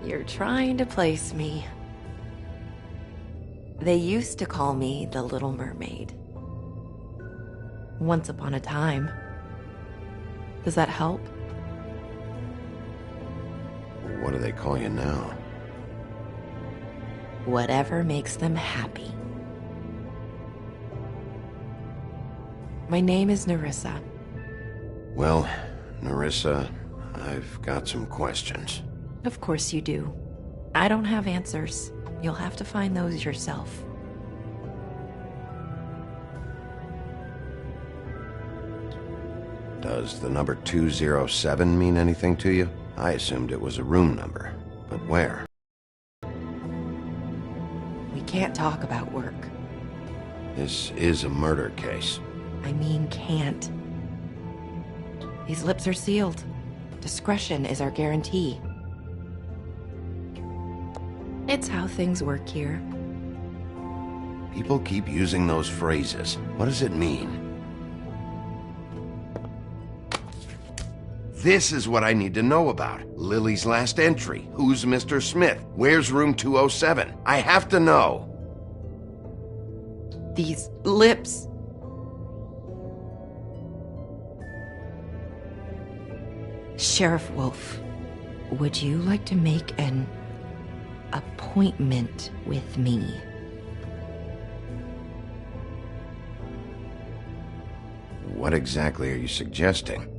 You're trying to place me. They used to call me the Little Mermaid. Once upon a time. Does that help? What do they call you now? Whatever makes them happy. My name is Nerissa. Well, Nerissa, I've got some questions. Of course you do. I don't have answers. You'll have to find those yourself. Does the number 207 mean anything to you? I assumed it was a room number, but where? We can't talk about work. This is a murder case. I mean can't. These lips are sealed. Discretion is our guarantee. It's how things work here. People keep using those phrases. What does it mean? This is what I need to know about. Lily's last entry. Who's Mr. Smith? Where's room 207? I have to know. These lips. Sheriff Wolf, would you like to make an appointment with me? What exactly are you suggesting?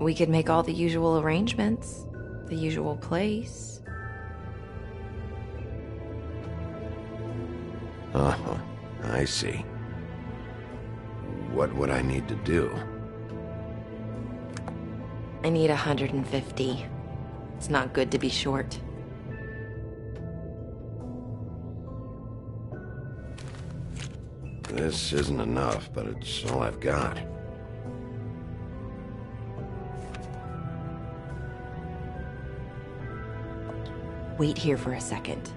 We could make all the usual arrangements. The usual place. Uh-huh. I see. What would I need to do? I need 150. It's not good to be short. This isn't enough, but it's all I've got. Wait here for a second.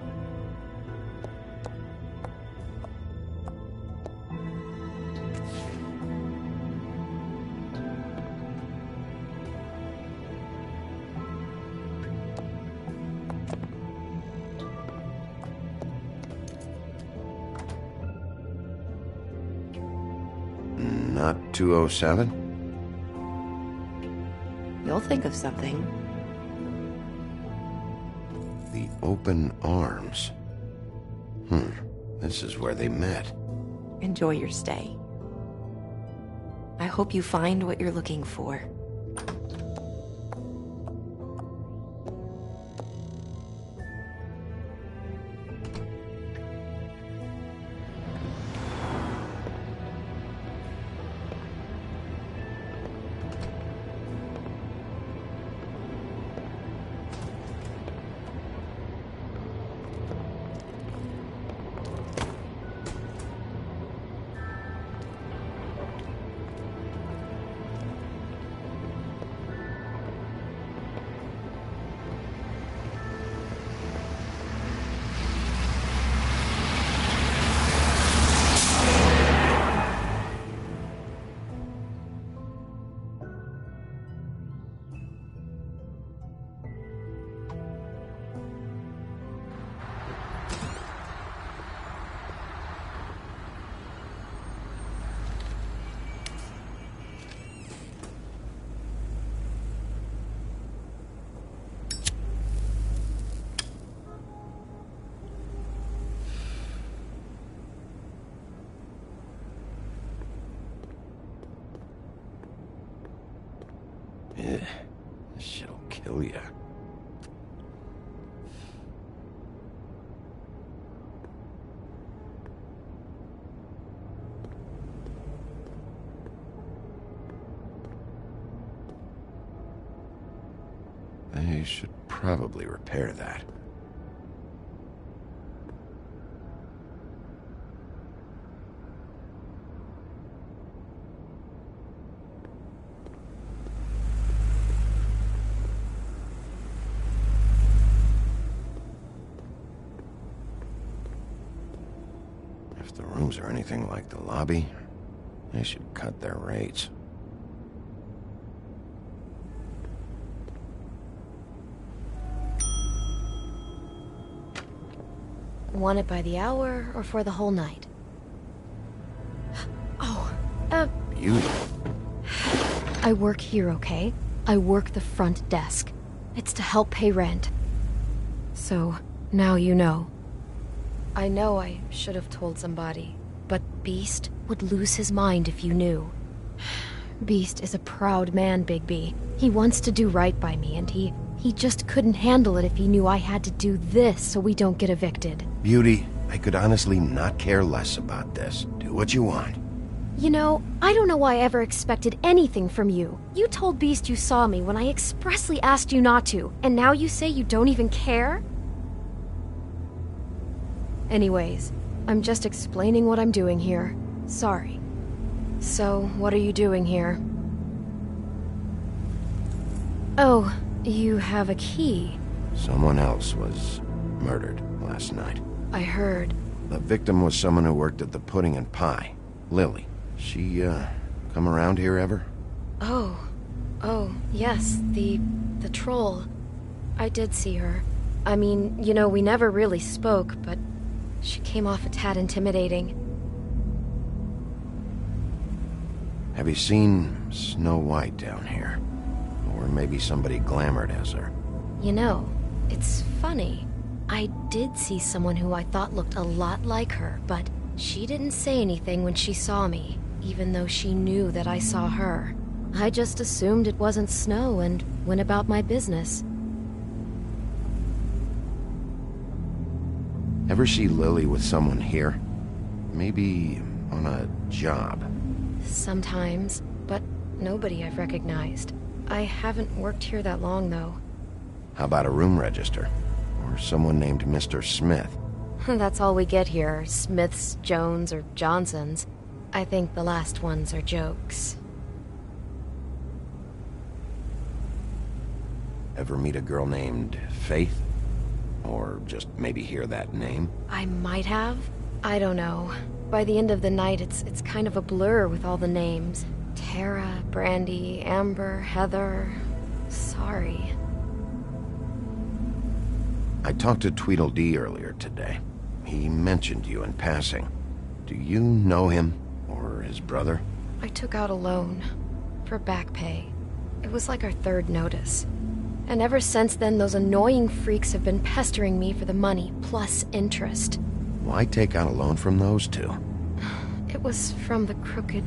Not 207? You'll think of something. The Open Arms. This is where they met. Enjoy your stay. I hope you find what you're looking for. kill ya. They should probably repair that. If the rooms are anything like the lobby, they should cut their rates. Want it by the hour or for the whole night? Oh, Beauty. I work here, okay? I work the front desk. It's to help pay rent. So, now you know. I know I should have told somebody, but Beast would lose his mind if you knew. Beast is a proud man, Bigby. He wants to do right by me, and he just couldn't handle it if he knew I had to do this so we don't get evicted. Beauty, I could honestly not care less about this. Do what you want. You know, I don't know why I ever expected anything from you. You told Beast you saw me when I expressly asked you not to, and now you say you don't even care? Anyways, I'm just explaining what I'm doing here. Sorry. So, what are you doing here? Oh, you have a key. Someone else was murdered last night. I heard. The victim was someone who worked at the Pudding and Pie. Lily. She, come around here ever? Oh, yes, the troll. I did see her. I mean, you know, we never really spoke, but she came off a tad intimidating. Have you seen Snow White down here? Or maybe somebody glamored as her? You know, it's funny. I did see someone who I thought looked a lot like her, but she didn't say anything when she saw me, even though she knew that I saw her. I just assumed it wasn't Snow and went about my business. Ever see Lily with someone here? Maybe on a job? Sometimes, but nobody I've recognized. I haven't worked here that long, though. How about a room register? Or someone named Mr. Smith? That's all we get here, Smiths, Jones, or Johnsons. I think the last ones are jokes. Ever meet a girl named Faith? Or just maybe hear that name? I might have. I don't know. By the end of the night, it's kind of a blur with all the names. Tara, Brandy, Amber, Heather... Sorry. I talked to Tweedledee earlier today. He mentioned you in passing. Do you know him? Or his brother? I took out a loan. For back pay. It was like our third notice. And ever since then, those annoying freaks have been pestering me for the money, plus interest. Why take out a loan from those two? It was from the Crooked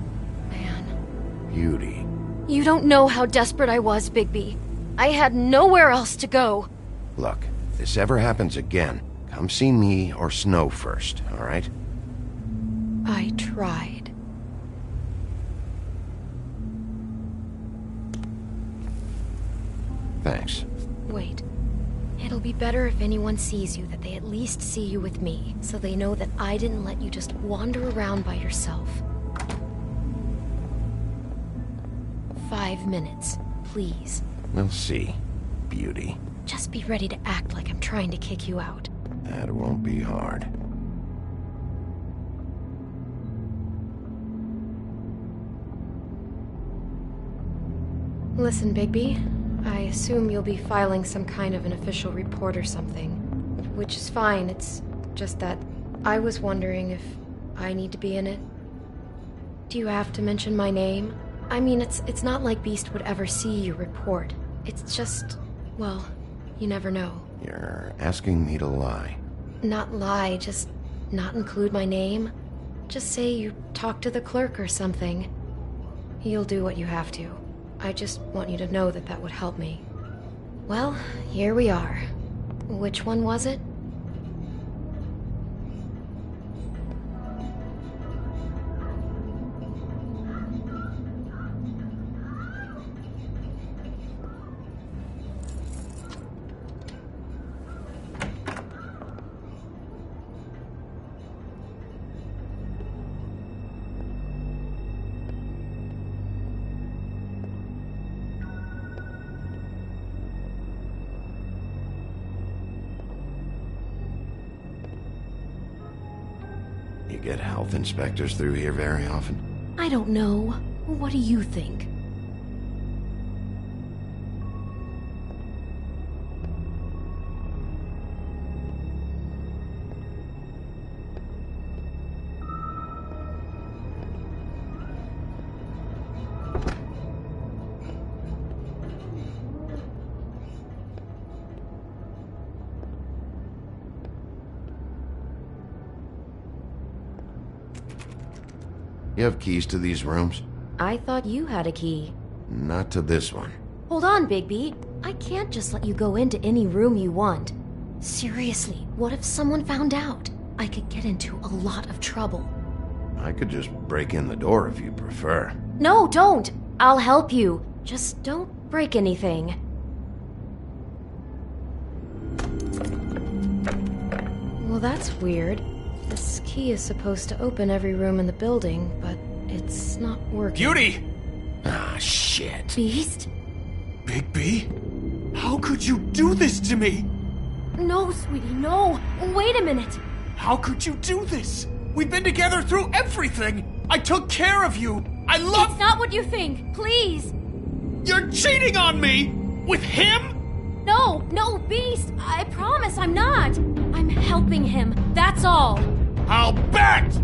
Man. Beauty. You don't know how desperate I was, Bigby. I had nowhere else to go. Look, if this ever happens again, come see me or Snow first, all right? I tried. Thanks. Wait. It'll be better if anyone sees you that they at least see you with me, so they know that I didn't let you just wander around by yourself. 5 minutes, please. We'll see, Beauty. Just be ready to act like I'm trying to kick you out. That won't be hard. Listen, Bigby. I assume you'll be filing some kind of an official report or something. Which is fine, it's just that I was wondering if I need to be in it. Do you have to mention my name? I mean, it's not like Beast would ever see your report. It's just, well, you never know. You're asking me to lie. Not lie, just not include my name. Just say you talked to the clerk or something. You'll do what you have to. I just want you to know that that would help me. Well, here we are. Which one was it? You get health inspectors through here very often? I don't know. What do you think? You have keys to these rooms? I thought you had a key. Not to this one. Hold on, Bigby. I can't just let you go into any room you want. Seriously, what if someone found out? I could get into a lot of trouble. I could just break in the door if you prefer. No, don't! I'll help you. Just don't break anything. Well, that's weird. This key is supposed to open every room in the building, but it's not working. Beauty! Ah, shit. Beast? Bigby? How could you do this to me? No, sweetie, no! Wait a minute! How could you do this? We've been together through everything! I took care of you! I love— It's not what you think! Please! You're cheating on me! With him? No, Beast! I promise I'm not! I'm helping him, that's all! I'll bet!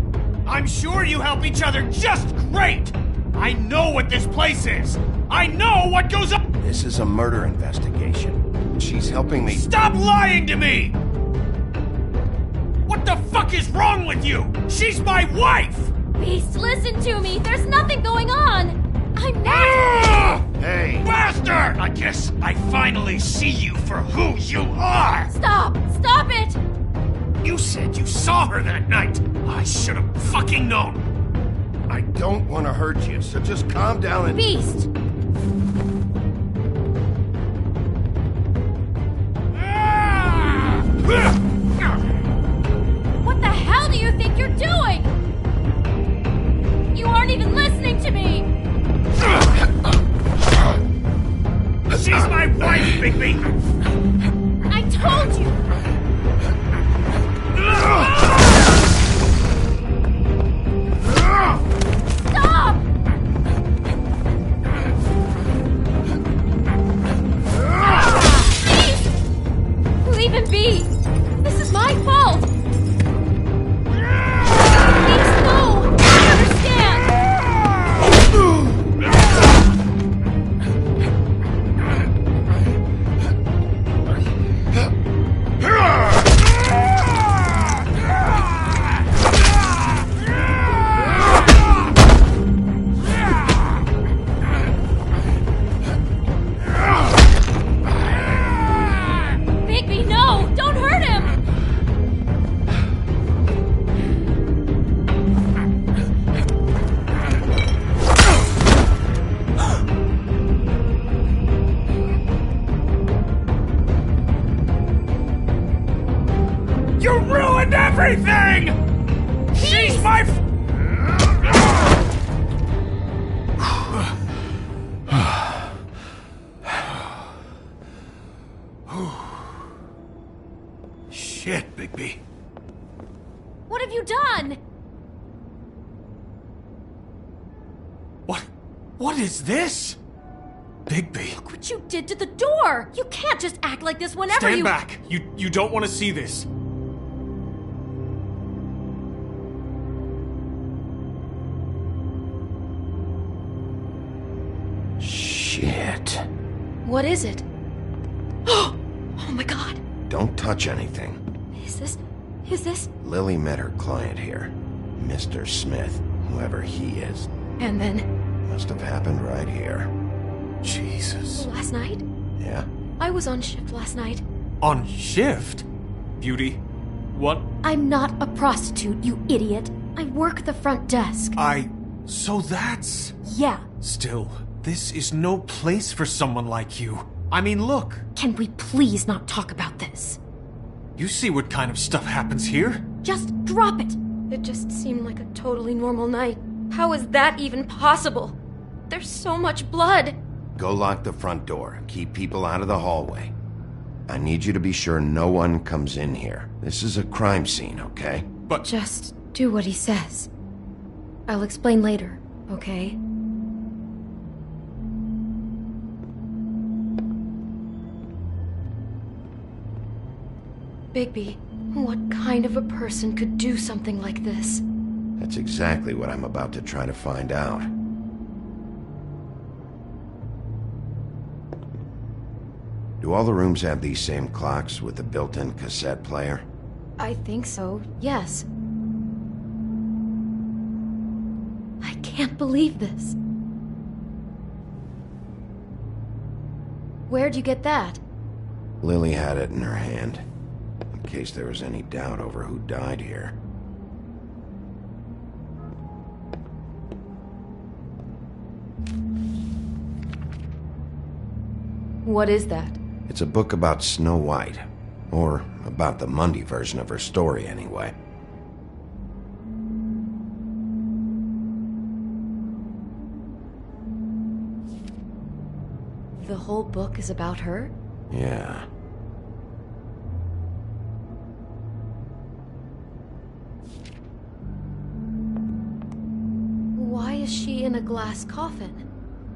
I'm sure you help each other just great! I know what this place is! I know what goes on— This is a murder investigation. She's helping me— Stop lying to me! What the fuck is wrong with you? She's my wife! Beast, listen to me! There's nothing going on! I'm not— Hey! Bastard! I guess I finally see you for who you are! Stop! Stop it! You said you saw her that night! I should have fucking known! I don't want to hurt you, so just calm down and— Beast! What the hell do you think you're doing? You aren't even listening to me! She's my wife, Bigby! I told you! Stop! Please! Leave him be! This is my fault! Please, no! I understand! Bigby, no! Don't hurt him! You ruined everything! She's my— Shit, Bigby. What have you done? What is this? Bigby. Look what you did to the door! You can't just act like this whenever Stand you— back! You don't want to see this. Shit. What is it? Oh my god! Don't touch anything. Is this? Lily met her client here. Mr. Smith, whoever he is. And then? Must have happened right here. Jesus. Last night? Yeah, I was on shift last night. On shift? Beauty, what? I'm not a prostitute, you idiot. I work the front desk. So that's... Yeah. Still, this is no place for someone like you. I mean, look. Can we please not talk about this? You see what kind of stuff happens here? Just drop it! It just seemed like a totally normal night. How is that even possible? There's so much blood. Go lock the front door and keep people out of the hallway. I need you to be sure no one comes in here. This is a crime scene, okay? But... Just do what he says. I'll explain later, okay? Bigby, what kind of a person could do something like this? That's exactly what I'm about to try to find out. Do all the rooms have these same clocks with the built-in cassette player? I think so, yes. I can't believe this. Where'd you get that? Lily had it in her hand, in case there was any doubt over who died here. What is that? It's a book about Snow White. Or about the Mundy version of her story, anyway. The whole book is about her? Yeah. Why is she in a glass coffin?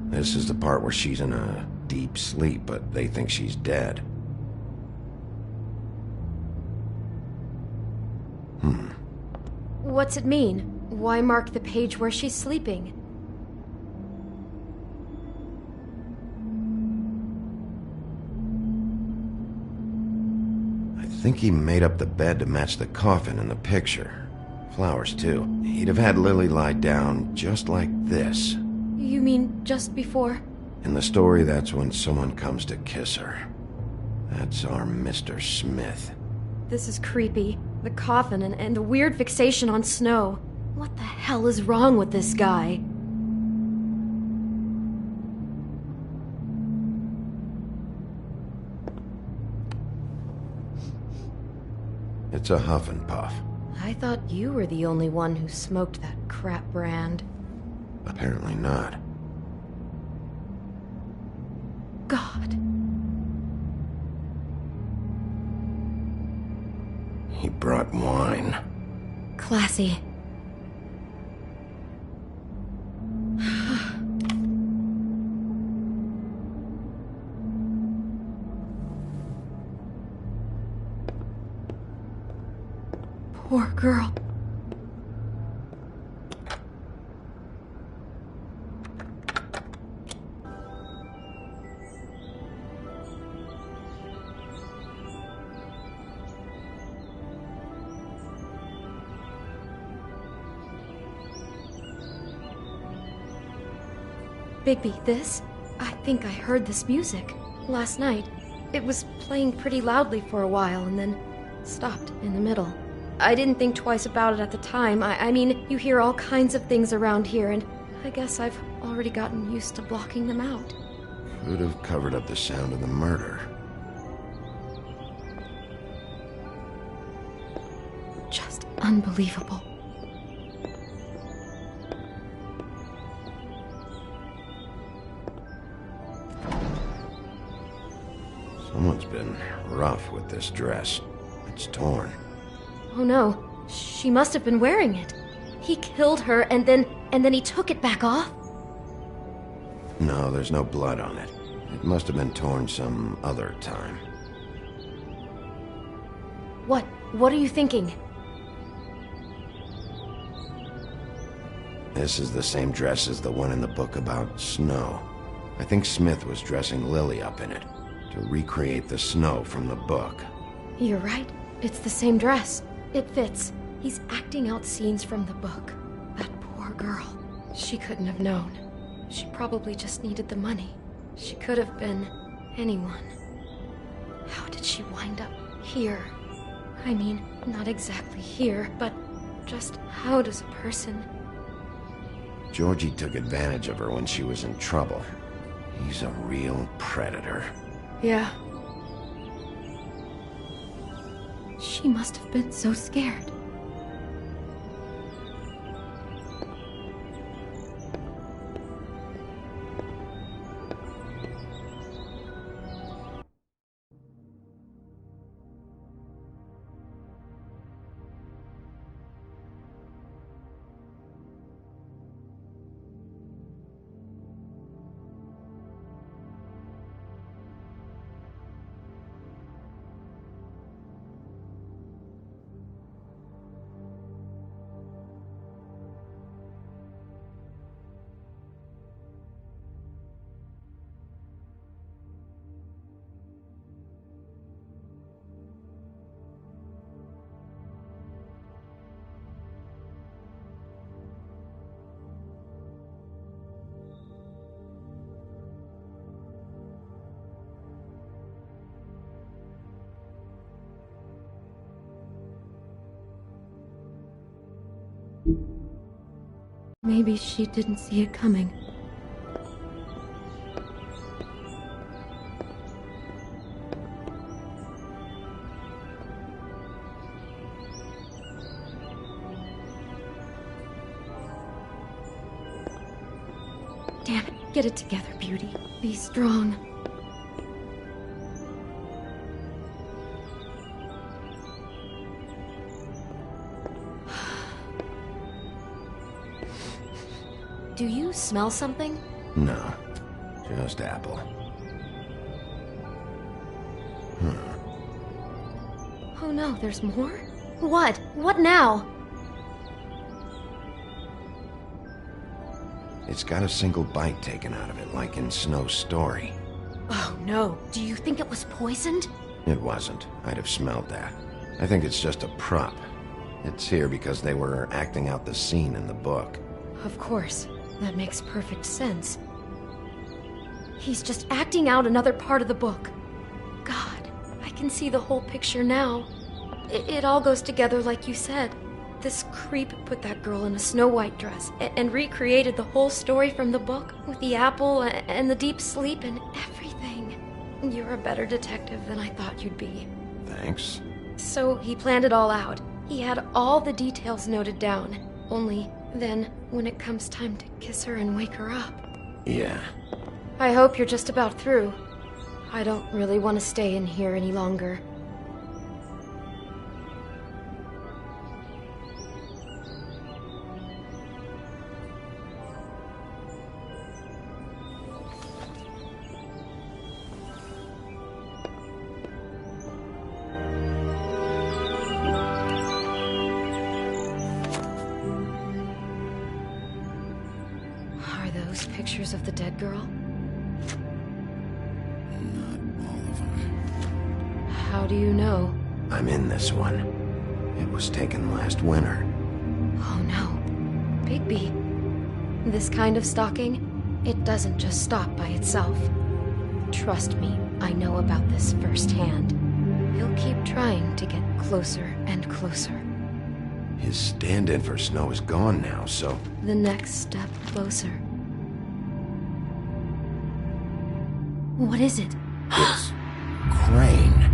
This is the part where she's in a deep sleep, but they think she's dead. What's it mean? Why mark the page where she's sleeping? I think he made up the bed to match the coffin in the picture. Flowers, too. He'd have had Lily lie down just like this. You mean just before? In the story, that's when someone comes to kiss her. That's our Mr. Smith. This is creepy. The coffin and the weird fixation on Snow. What the hell is wrong with this guy? It's a Huff and Puff. I thought you were the only one who smoked that crap brand. Apparently not. God. He brought wine. Classy. Poor girl. Bigby, this? I think I heard this music last night. It was playing pretty loudly for a while and then stopped in the middle. I didn't think twice about it at the time. I mean, you hear all kinds of things around here, and I guess I've already gotten used to blocking them out. Could have covered up the sound of the murder. Just unbelievable. Someone's been rough with this dress. It's torn. Oh no, she must have been wearing it. He killed her and then he took it back off? No, there's no blood on it. It must have been torn some other time. What are you thinking? This is the same dress as the one in the book about Snow. I think Smith was dressing Lily up in it to recreate the Snow from the book. You're right. It's the same dress. It fits. He's acting out scenes from the book. That poor girl. She couldn't have known. She probably just needed the money. She could have been anyone. How did she wind up here? I mean, not exactly here, but just how does a person... Georgie took advantage of her when she was in trouble. He's a real predator. Yeah. She must have been so scared. Maybe she didn't see it coming. Damn it, get it together, Beauty. Be strong. Do you smell something? No, just apple. Oh no, there's more? What? What now? It's got a single bite taken out of it, like in Snow's story. Oh no, do you think it was poisoned? It wasn't. I'd have smelled that. I think it's just a prop. It's here because they were acting out the scene in the book. Of course. That makes perfect sense. He's just acting out another part of the book. God, I can see the whole picture now. It all goes together like you said. This creep put that girl in a Snow White dress and recreated the whole story from the book with the apple and the deep sleep and everything. You're a better detective than I thought you'd be. Thanks. So he planned it all out. He had all the details noted down. Only then, when it comes time to kiss her and wake her up... Yeah. I hope you're just about through. I don't really want to stay in here any longer. Pictures of the dead girl? Not all of them. How do you know? I'm in this one. It was taken last winter. Oh no. Bigby. This kind of stalking, it doesn't just stop by itself. Trust me, I know about this firsthand. He'll keep trying to get closer and closer. His stand-in for Snow is gone now, so... The next step closer. What is it? It's... Crane.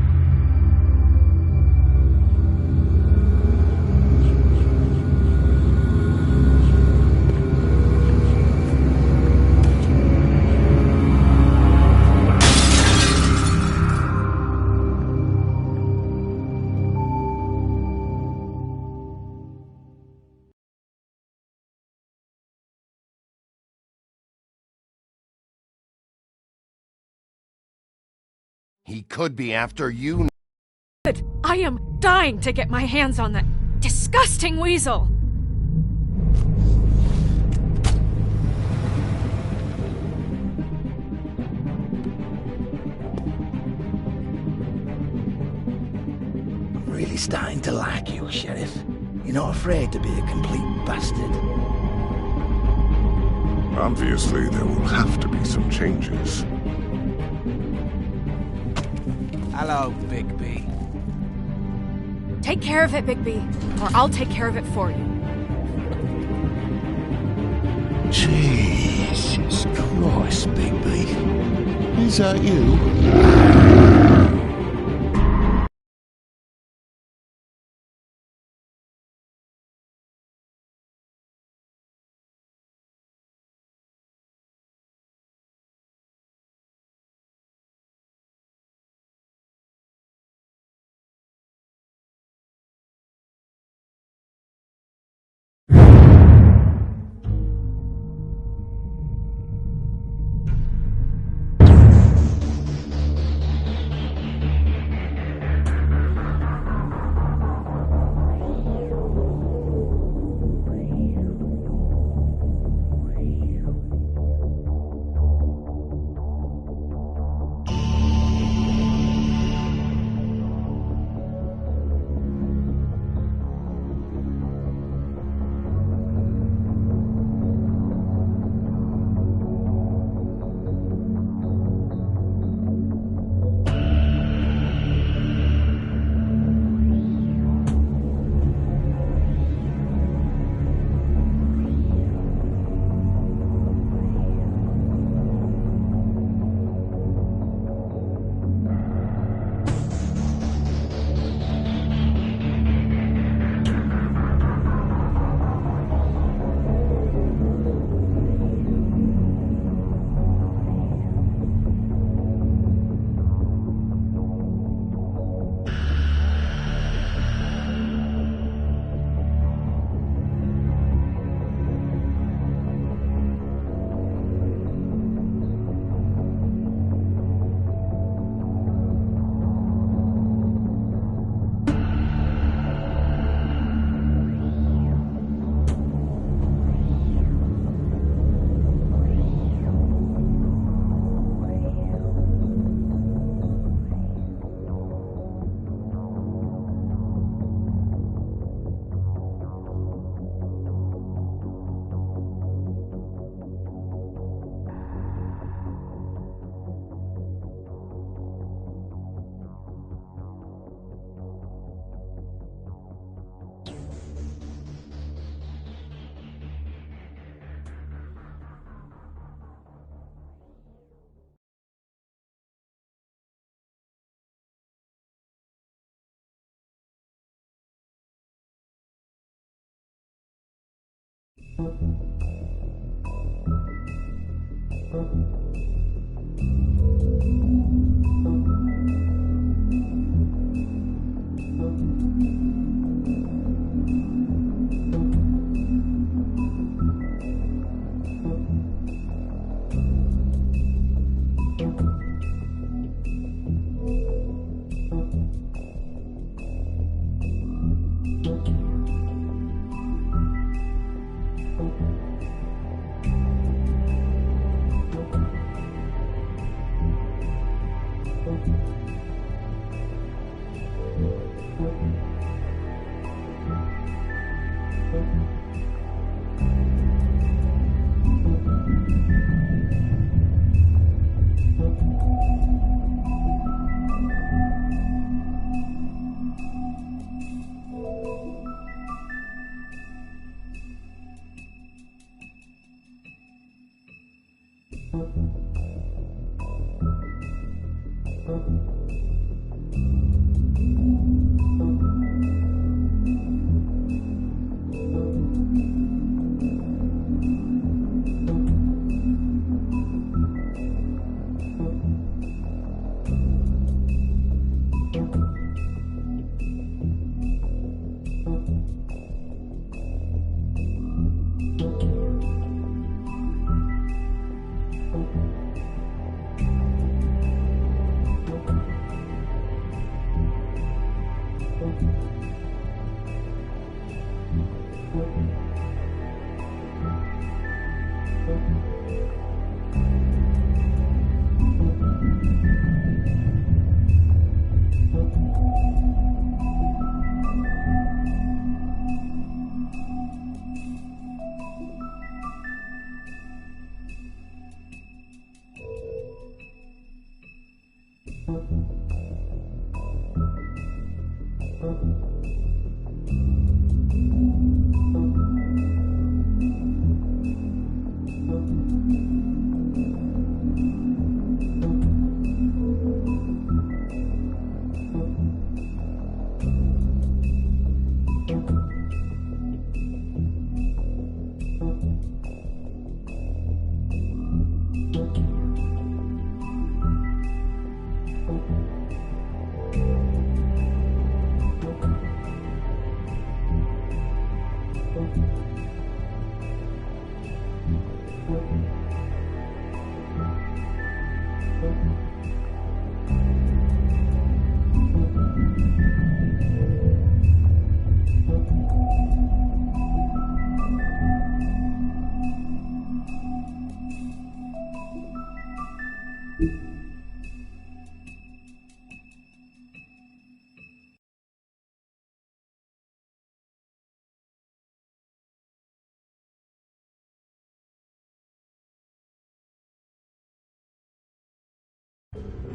He could be after you. I am dying to get my hands on that disgusting weasel! I'm really starting to like you, Sheriff. You're not afraid to be a complete bastard. Obviously, there will have to be some changes. Hello, Bigby. Take care of it, Bigby, or I'll take care of it for you. Jesus Christ, Bigby. Is that you?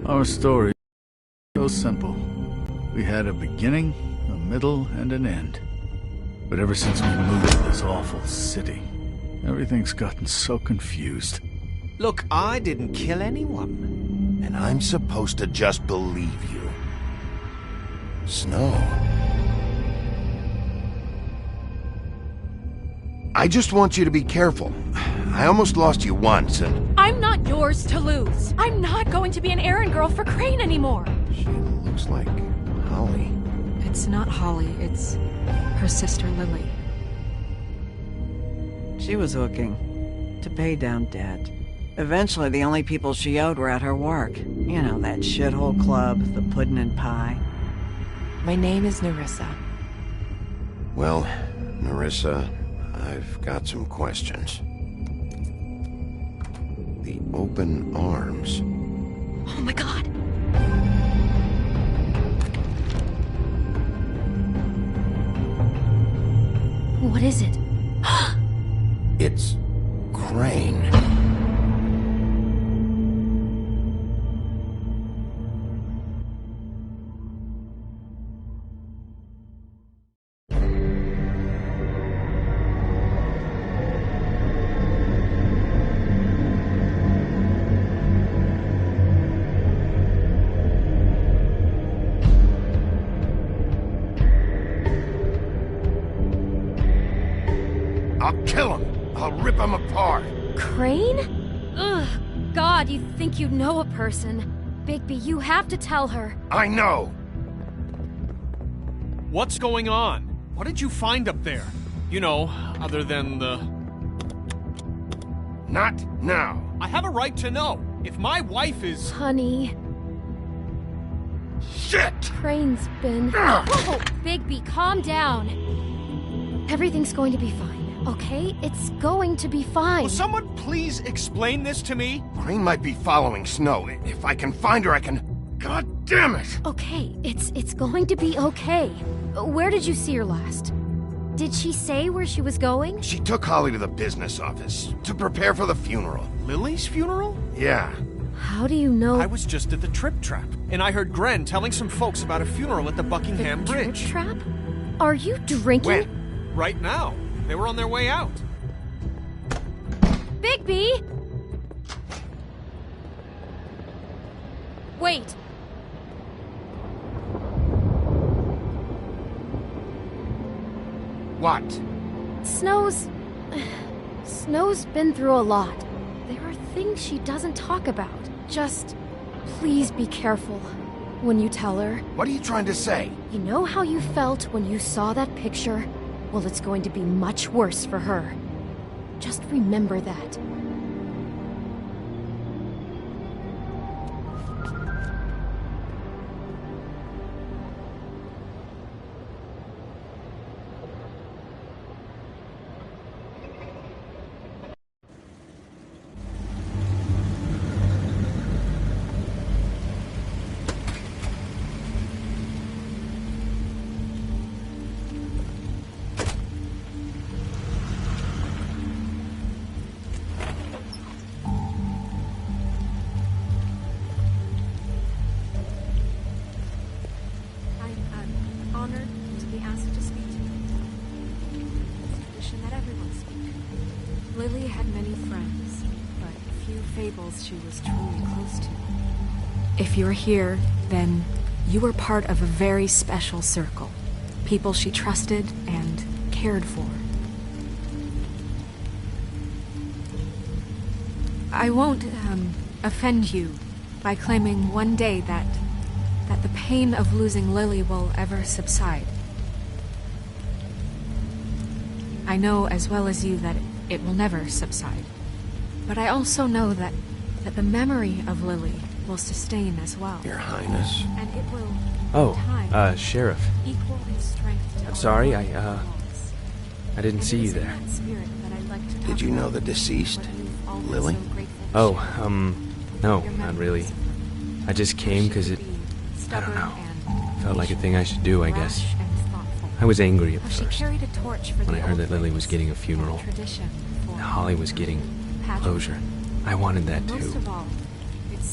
Our story is so simple. We had a beginning, a middle, and an end. But ever since we moved to this awful city, everything's gotten so confused. Look, I didn't kill anyone. And I'm supposed to just believe you. Snow. I just want you to be careful. I almost lost you once, and... I'm not yours to lose. I'm not going to be an errand girl for Crane anymore. She looks like Holly. It's not Holly, it's her sister Lily. She was hooking to pay down debt. Eventually, the only people she owed were at her work. You know, that shithole club, the Puddin' and Pie. My name is Nerissa. Well, Nerissa, I've got some questions. The open arms. Oh my god. What is it? It's Crane. I'll kill him. I'll rip him apart. Crane? Ugh. God, you think you know a person. Bigby, you have to tell her. I know. What's going on? What did you find up there? You know, other than the... Not now. I have a right to know. If my wife is... Honey. Shit! Crane's been... Whoa! Bigby, calm down. Everything's going to be fine. Okay? It's going to be fine. Will someone please explain this to me? Crane might be following Snow. If I can find her, I can... God damn it! Okay, it's going to be okay. Where did you see her last? Did she say where she was going? She took Holly to the business office to prepare for the funeral. Lily's funeral? Yeah. How do you know? I was just at the Trip Trap, and I heard Gren telling some folks about a funeral at the Buckingham Bridge. Trip Trap? Are you drinking? When? Right now. They were on their way out. Bigby! Wait. What? Snow's been through a lot. There are things she doesn't talk about. Just please be careful when you tell her. What are you trying to say? You know how you felt when you saw that picture? Well, it's going to be much worse for her. Just remember that. Lily had many friends, but few fables she was truly close to. If you're here, then you were part of a very special circle. People she trusted and cared for. I won't, offend you by claiming one day that the pain of losing Lily will ever subside. I know as well as you that it will never subside. But I also know that the memory of Lily will sustain as well. Your Highness. And it will, Sheriff. equal in strength to I'm sorry, all I didn't see you there. Did you know the deceased, Lily? Oh, no, not really. I just came because it, I don't know, felt like a thing I should do, I guess. I was angry at first, when I heard that Lily was getting a funeral, and Holly was getting closure. I wanted that too,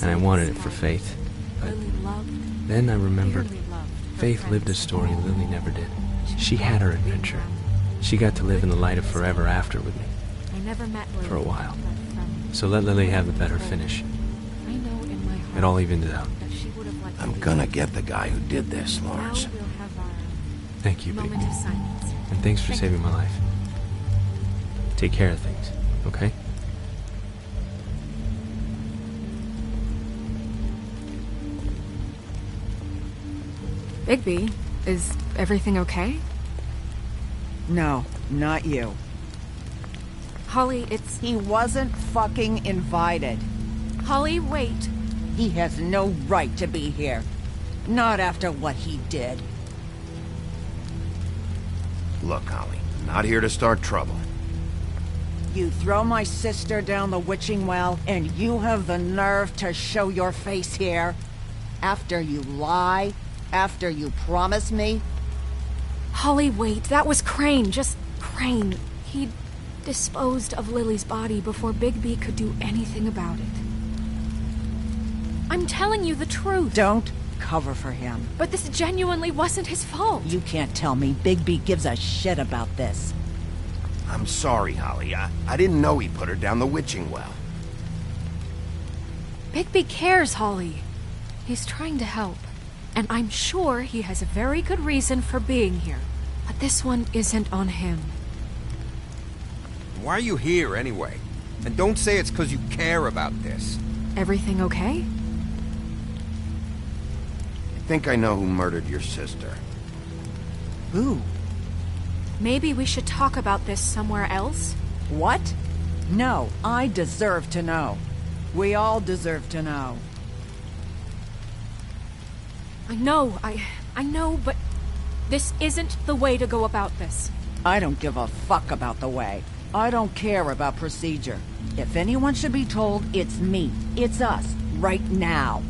and I wanted it for Faith, but then I remembered Faith lived a story Lily never did. She had her adventure. She got to live in the light of forever after with me, for a while. So let Lily have the better finish. It all evened it out. I'm gonna get the guy who did this, Lawrence. Thank you, baby. And thanks for saving my life. Take care of things, okay? Bigby, is everything okay? No, not you. Holly, it's... He wasn't fucking invited. Holly, wait. He has no right to be here. Not after what he did. Look, Holly, I'm not here to start trouble. You throw my sister down the witching well, and you have the nerve to show your face here? After you lie? After you promise me? Holly, wait. That was Crane. Just Crane. He disposed of Lily's body before Bigby could do anything about it. I'm telling you the truth. Don't cover for him. But this genuinely wasn't his fault. You can't tell me Bigby gives a shit about this. I'm sorry, Holly. I didn't know he put her down the witching well. Bigby cares, Holly. He's trying to help. And I'm sure he has a very good reason for being here. But this one isn't on him. Why are you here, anyway? And don't say it's because you care about this. Everything okay? I think I know who murdered your sister. Who? Maybe we should talk about this somewhere else? What? No, I deserve to know. We all deserve to know. I know, but this isn't the way to go about this. I don't give a fuck about the way. I don't care about procedure. If anyone should be told, it's me. It's us. Right now.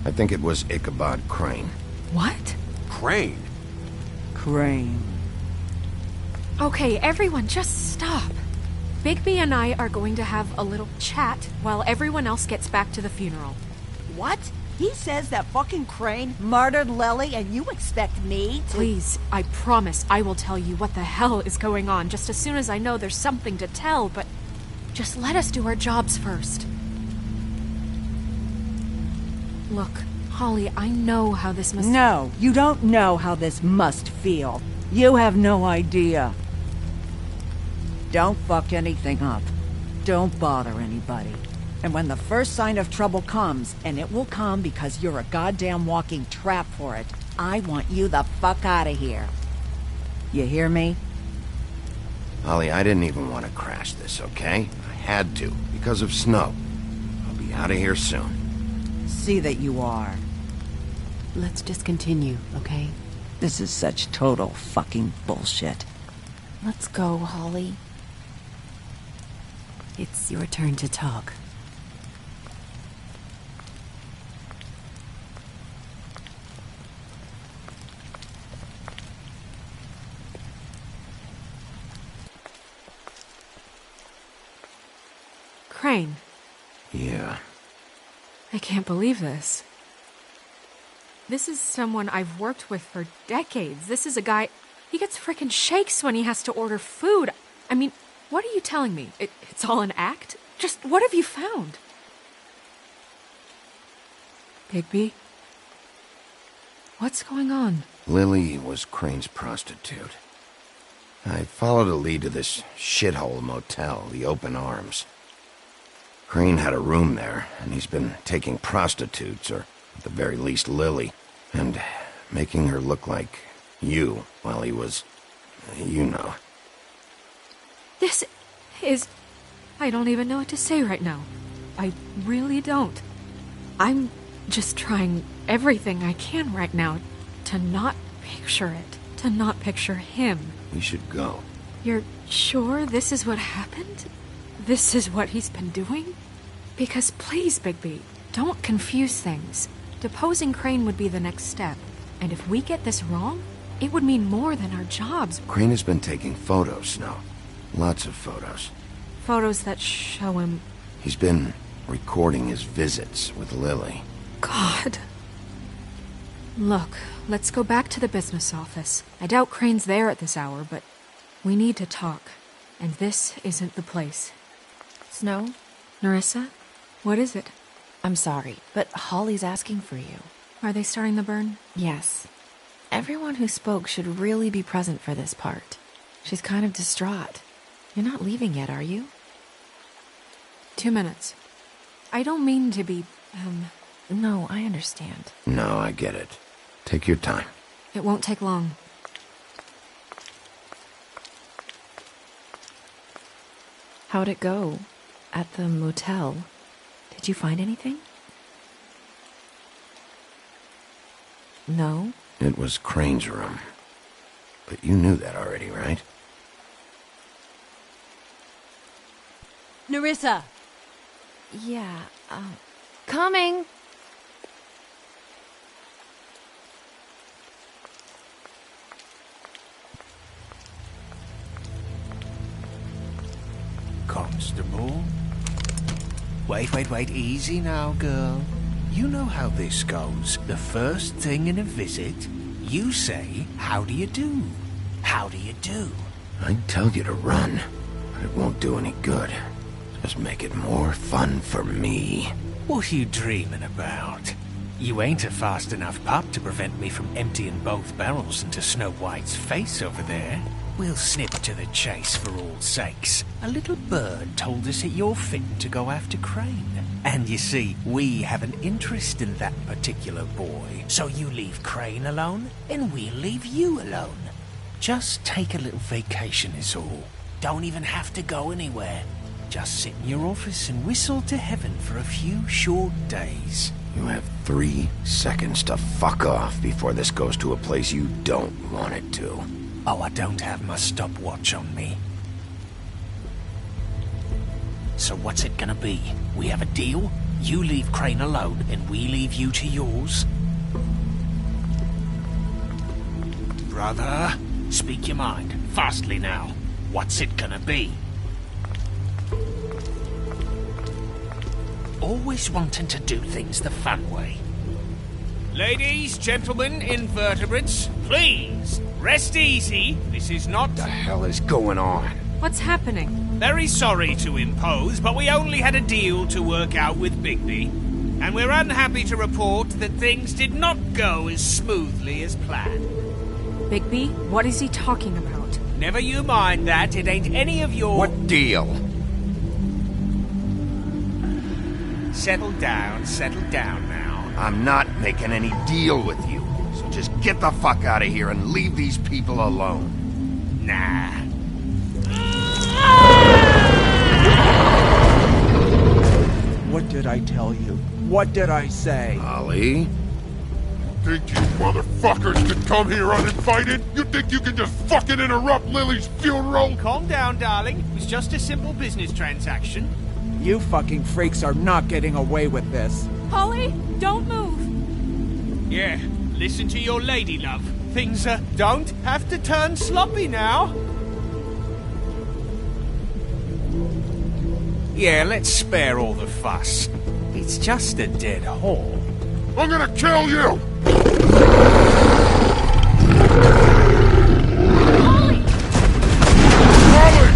I think it was Ichabod Crane. What? Crane? Crane. Okay, everyone, just stop. Bigby and I are going to have a little chat while everyone else gets back to the funeral. What? He says that fucking Crane murdered Lily and you expect me to— Please, I promise I will tell you what the hell is going on just as soon as I know there's something to tell, but just let us do our jobs first. Look, Holly, I know how this must— No, you don't know how this must feel. You have no idea. Don't fuck anything up. Don't bother anybody. And when the first sign of trouble comes, and it will come because you're a goddamn walking trap for it, I want you the fuck out of here. You hear me? Holly, I didn't even want to crash this, okay? I had to, because of snow. I'll be out of here soon. See that you are. Let's just continue, okay? This is such total fucking bullshit. Let's go, Holly. It's your turn to talk. Crane. Yeah. I can't believe this. This is someone I've worked with for decades. This is a guy... He gets frickin' shakes when he has to order food. I mean, What are you telling me? It's all an act? Just what have you found? Bigby? What's going on? Lily was Crane's prostitute. I followed a lead to this shithole motel, the Open Arms. Crane had a room there, and he's been taking prostitutes, or at the very least Lily, and making her look like you while he was, you know. This is... I don't even know what to say right now. I really don't. I'm just trying everything I can right now to not picture it, to not picture him. We should go. You're sure this is what happened? This is what he's been doing? Because please, Bigby, don't confuse things. Deposing Crane would be the next step, and if we get this wrong, it would mean more than our jobs. Crane has been taking photos, Snow. Lots of photos. Photos that show him... He's been recording his visits with Lily. God. Look, let's go back to the business office. I doubt Crane's there at this hour, but we need to talk. And this isn't the place. Snow? Nerissa? What is it? I'm sorry, but Holly's asking for you. Are they starting the burn? Yes. Everyone who spoke should really be present for this part. She's kind of distraught. You're not leaving yet, are you? 2 minutes. I don't mean to be, No, I understand. No, I get it. Take your time. It won't take long. How'd it go? At the motel? Did you find anything? No? It was Crane's room. But you knew that already, right? Nerissa! Yeah, Coming! Constable? Wait, easy now, girl. You know how this goes. The first thing in a visit, you say, how do you do? How do you do? I'd tell you to run, but it won't do any good. Just make it more fun for me. What are you dreaming about? You ain't a fast enough pup to prevent me from emptying both barrels into Snow White's face over there. We'll snip to the chase for all sakes. A little bird told us that you're fitting to go after Crane. And you see, we have an interest in that particular boy. So you leave Crane alone, and we'll leave you alone. Just take a little vacation is all. Don't even have to go anywhere. Just sit in your office and whistle to heaven for a few short days. You have 3 seconds to fuck off before this goes to a place you don't want it to. Oh, I don't have my stopwatch on me. So what's it gonna be? We have a deal? You leave Crane alone, and we leave you to yours? Brother, speak your mind. Fastly now. What's it gonna be? Always wanting to do things the fun way. Ladies, gentlemen, invertebrates, please, rest easy. This is not... What the hell is going on? What's happening? Very sorry to impose, but we only had a deal to work out with Bigby. And we're unhappy to report that things did not go as smoothly as planned. Bigby, what is he talking about? Never you mind that, it ain't any of your... What deal? Settle down now. I'm not making any deal with you. So just get the fuck out of here and leave these people alone. Nah. What did I tell you? What did I say? Holly? Think you motherfuckers could come here uninvited? You think you can just fucking interrupt Lily's funeral? Calm down, darling. It was just a simple business transaction. You fucking freaks are not getting away with this. Holly, don't move. Yeah, listen to your lady, love. Things don't have to turn sloppy now. Yeah, let's spare all the fuss. It's just a dead whore. I'm gonna kill you! Holly! Holly!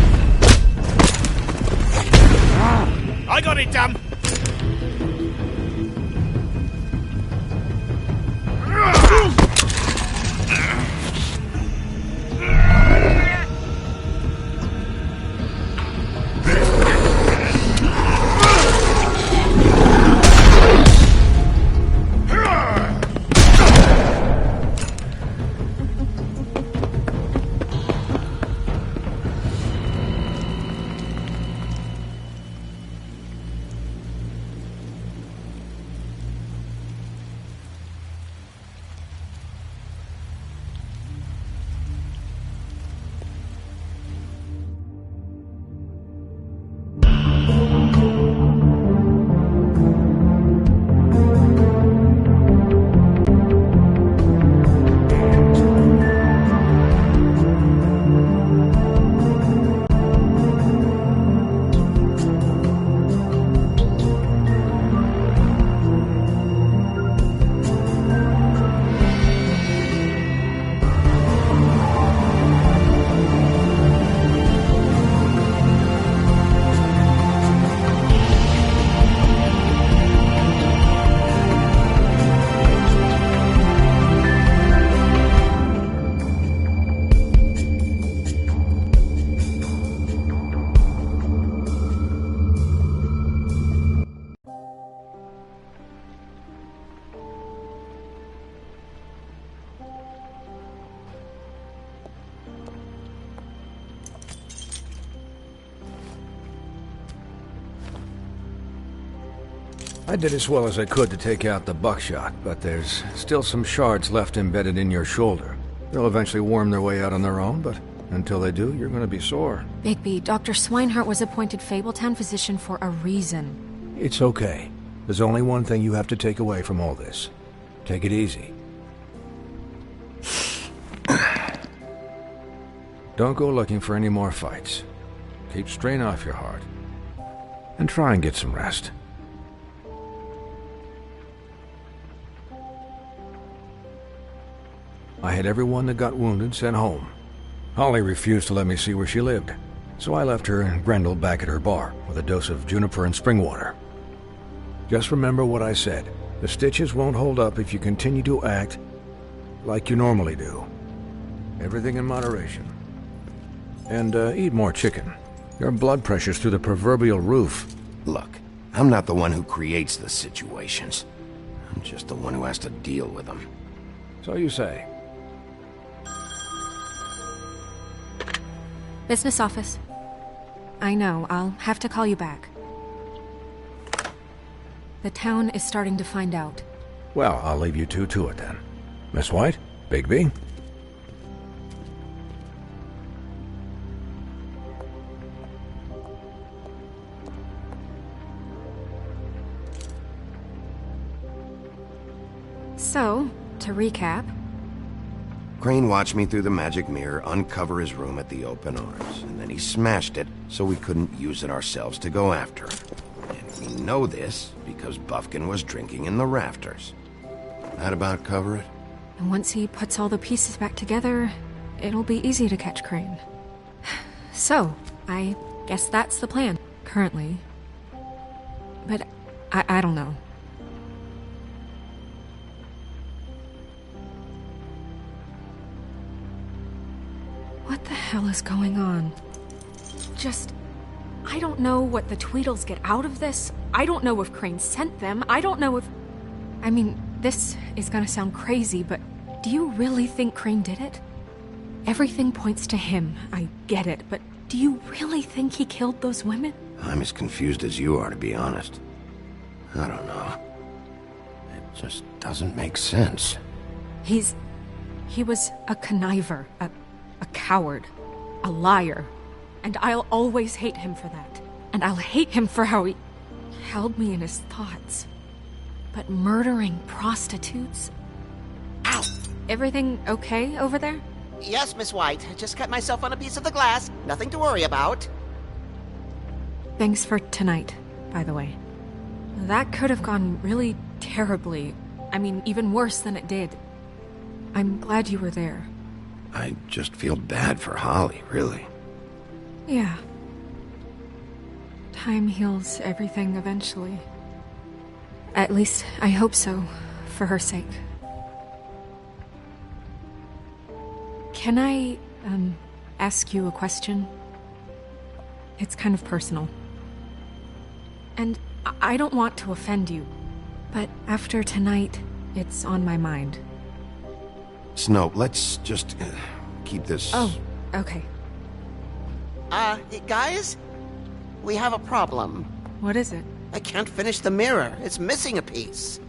I did as well as I could to take out the buckshot, but there's still some shards left embedded in your shoulder. They'll eventually worm their way out on their own, but until they do, you're gonna be sore. Bigby, Dr. Swinehart was appointed Fabletown physician for a reason. It's okay. There's only one thing you have to take away from all this. Take it easy. Don't go looking for any more fights. Keep strain off your heart. And try and get some rest. I had everyone that got wounded sent home. Holly refused to let me see where she lived, so I left her and Grendel back at her bar with a dose of juniper and spring water. Just remember what I said. The stitches won't hold up if you continue to act like you normally do. Everything in moderation. And eat more chicken. Your blood pressure's through the proverbial roof. Look, I'm not the one who creates the situations. I'm just the one who has to deal with them. So you say. Business office. I know, I'll have to call you back. The town is starting to find out. Well, I'll leave you two to it then. Miss White? Bigby? So, to recap... Crane watched me through the magic mirror uncover his room at the Open Arms, and then he smashed it so we couldn't use it ourselves to go after him. And we know this because Bufkin was drinking in the rafters. That about cover it? And once he puts all the pieces back together, it'll be easy to catch Crane. So, I guess that's the plan, currently. But I don't know. What the hell is going on? I don't know what the Tweedles get out of this. I don't know if Crane sent them. I don't know if... I mean, this is gonna sound crazy, but do you really think Crane did it? Everything points to him. I get it, but do you really think he killed those women? I'm as confused as you are, to be honest. I don't know. It just doesn't make sense. He was a conniver, a coward, a liar. And I'll always hate him for that. And I'll hate him for how he held me in his thoughts. But murdering prostitutes? Ow! Everything okay over there? Yes, Miss White. I just cut myself on a piece of the glass. Nothing to worry about. Thanks for tonight, by the way. That could have gone really terribly. I mean, even worse than it did. I'm glad you were there. I just feel bad for Holly, really. Yeah. Time heals everything eventually. At least, I hope so, for her sake. Can I, ask you a question? It's kind of personal. And I don't want to offend you, but after tonight, it's on my mind. Snow, let's just keep this... Oh, okay. Guys? We have a problem. What is it? I can't finish the mirror. It's missing a piece.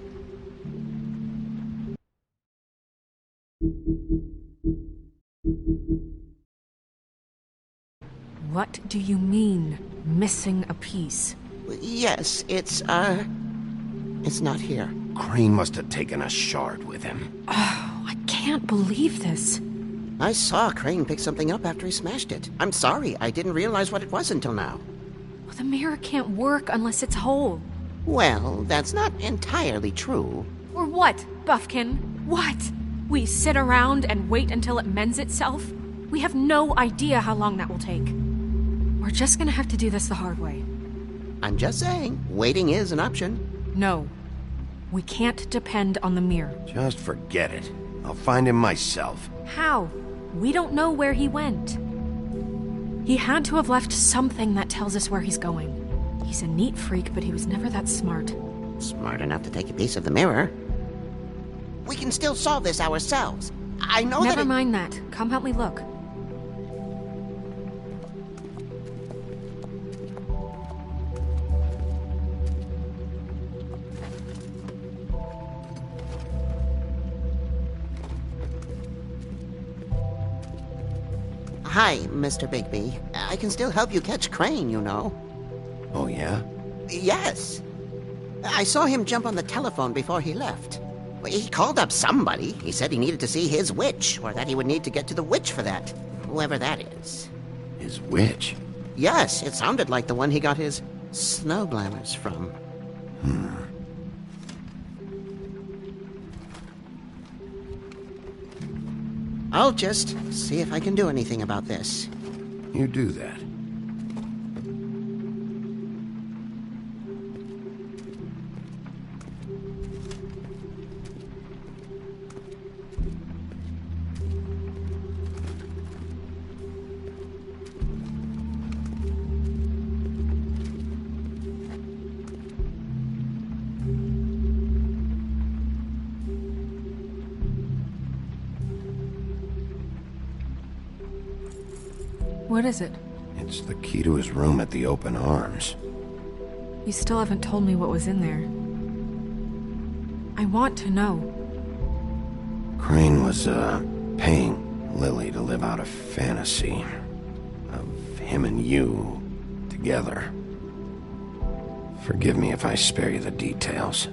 What do you mean, missing a piece? Yes, it's not here. Crane must have taken a shard with him. Oh, I can't believe this. I saw Crane pick something up after he smashed it. I'm sorry, I didn't realize what it was until now. Well, the mirror can't work unless it's whole. Well, that's not entirely true. Or what, Buffkin? What? We sit around and wait until it mends itself? We have no idea how long that will take. We're just gonna have to do this the hard way. I'm just saying, waiting is an option. No. We can't depend on the mirror. Just forget it. I'll find him myself. How? We don't know where he went. He had to have left something that tells us where he's going. He's a neat freak, but he was never that smart. Smart enough to take a piece of the mirror. We can still solve this ourselves. I know Never mind that. Come help me look. Hi, Mr. Bigby. I can still help you catch Crane, you know. Oh, yeah? Yes. I saw him jump on the telephone before he left. He called up somebody. He said he needed to see his witch, or that he would need to get to the witch for that. Whoever that is. His witch? Yes, it sounded like the one he got his snow glamours from. I'll just see if I can do anything about this. You do that. What is it? It's the key to his room at the Open Arms. You still haven't told me what was in there. I want to know. Crane was, paying Lily to live out a fantasy of him and you together. Forgive me if I spare you the details.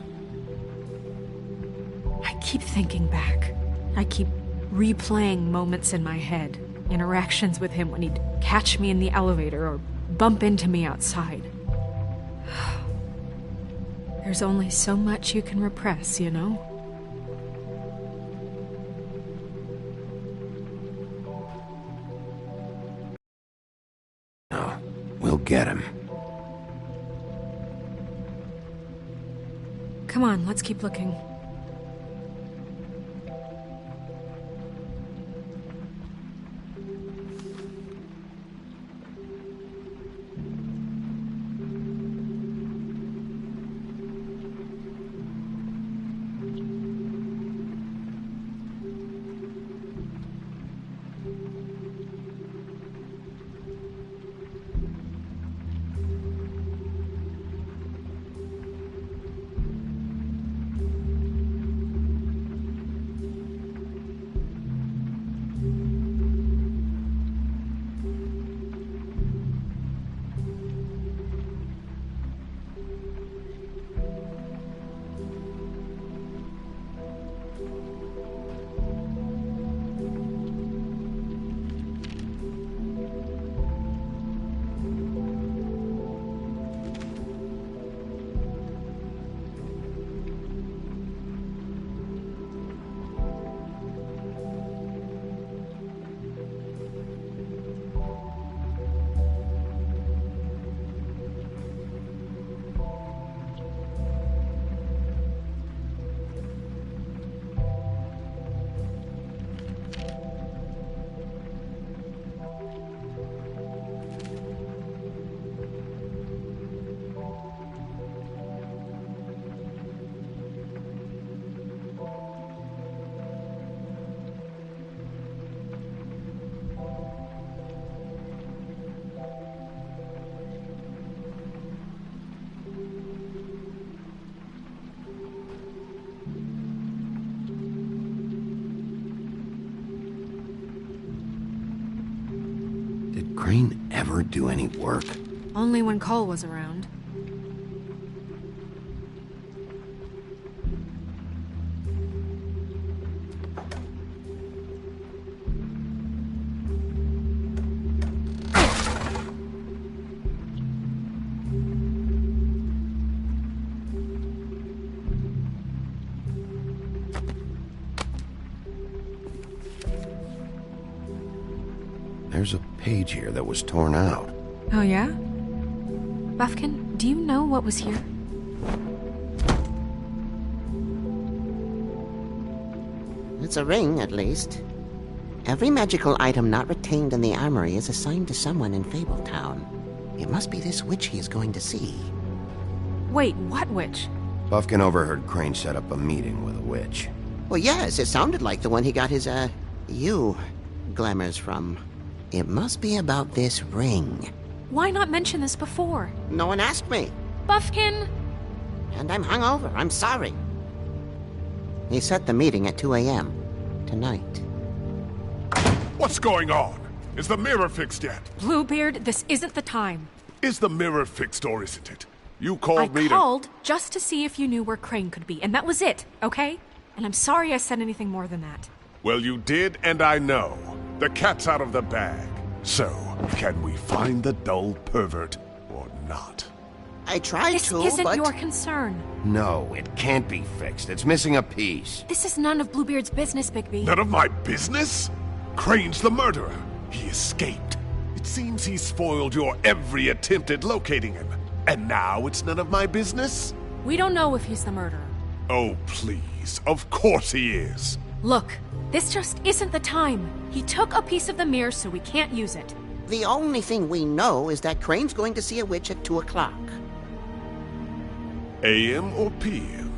I keep thinking back. I keep replaying moments in my head. Interactions with him when he'd catch me in the elevator or bump into me outside. There's only so much you can repress, you know? No, we'll get him. Come on, let's keep looking. Did Crane ever do any work? Only when Cole was around. There's a page here that was torn out. Oh, yeah? Buffkin, do you know what was here? It's a ring, at least. Every magical item not retained in the armory is assigned to someone in Fabletown. It must be this witch he is going to see. Wait, what witch? Buffkin overheard Crane set up a meeting with a witch. Well, yes, it sounded like the one he got his, glamours from. It must be about this ring. Why not mention this before? No one asked me. Buffkin! And I'm hungover. I'm sorry. He set the meeting at 2 a.m. tonight. What's going on? Is the mirror fixed yet? Bluebeard, this isn't the time. Is the mirror fixed or isn't it? You called me I called just to see if you knew where Crane could be, and that was it, okay? And I'm sorry I said anything more than that. Well, you did, and I know. The cat's out of the bag. So, can we find the dull pervert or not? I tried This to, isn't but... your concern. No, it can't be fixed. It's missing a piece. This is none of Bluebeard's business, Bigby. None of my business? Crane's the murderer. He escaped. It seems he spoiled your every attempt at locating him. And now it's none of my business? We don't know if he's the murderer. Oh, please. Of course he is. Look, this just isn't the time. He took a piece of the mirror, so we can't use it. The only thing we know is that Crane's going to see a witch at 2 o'clock. AM or PM?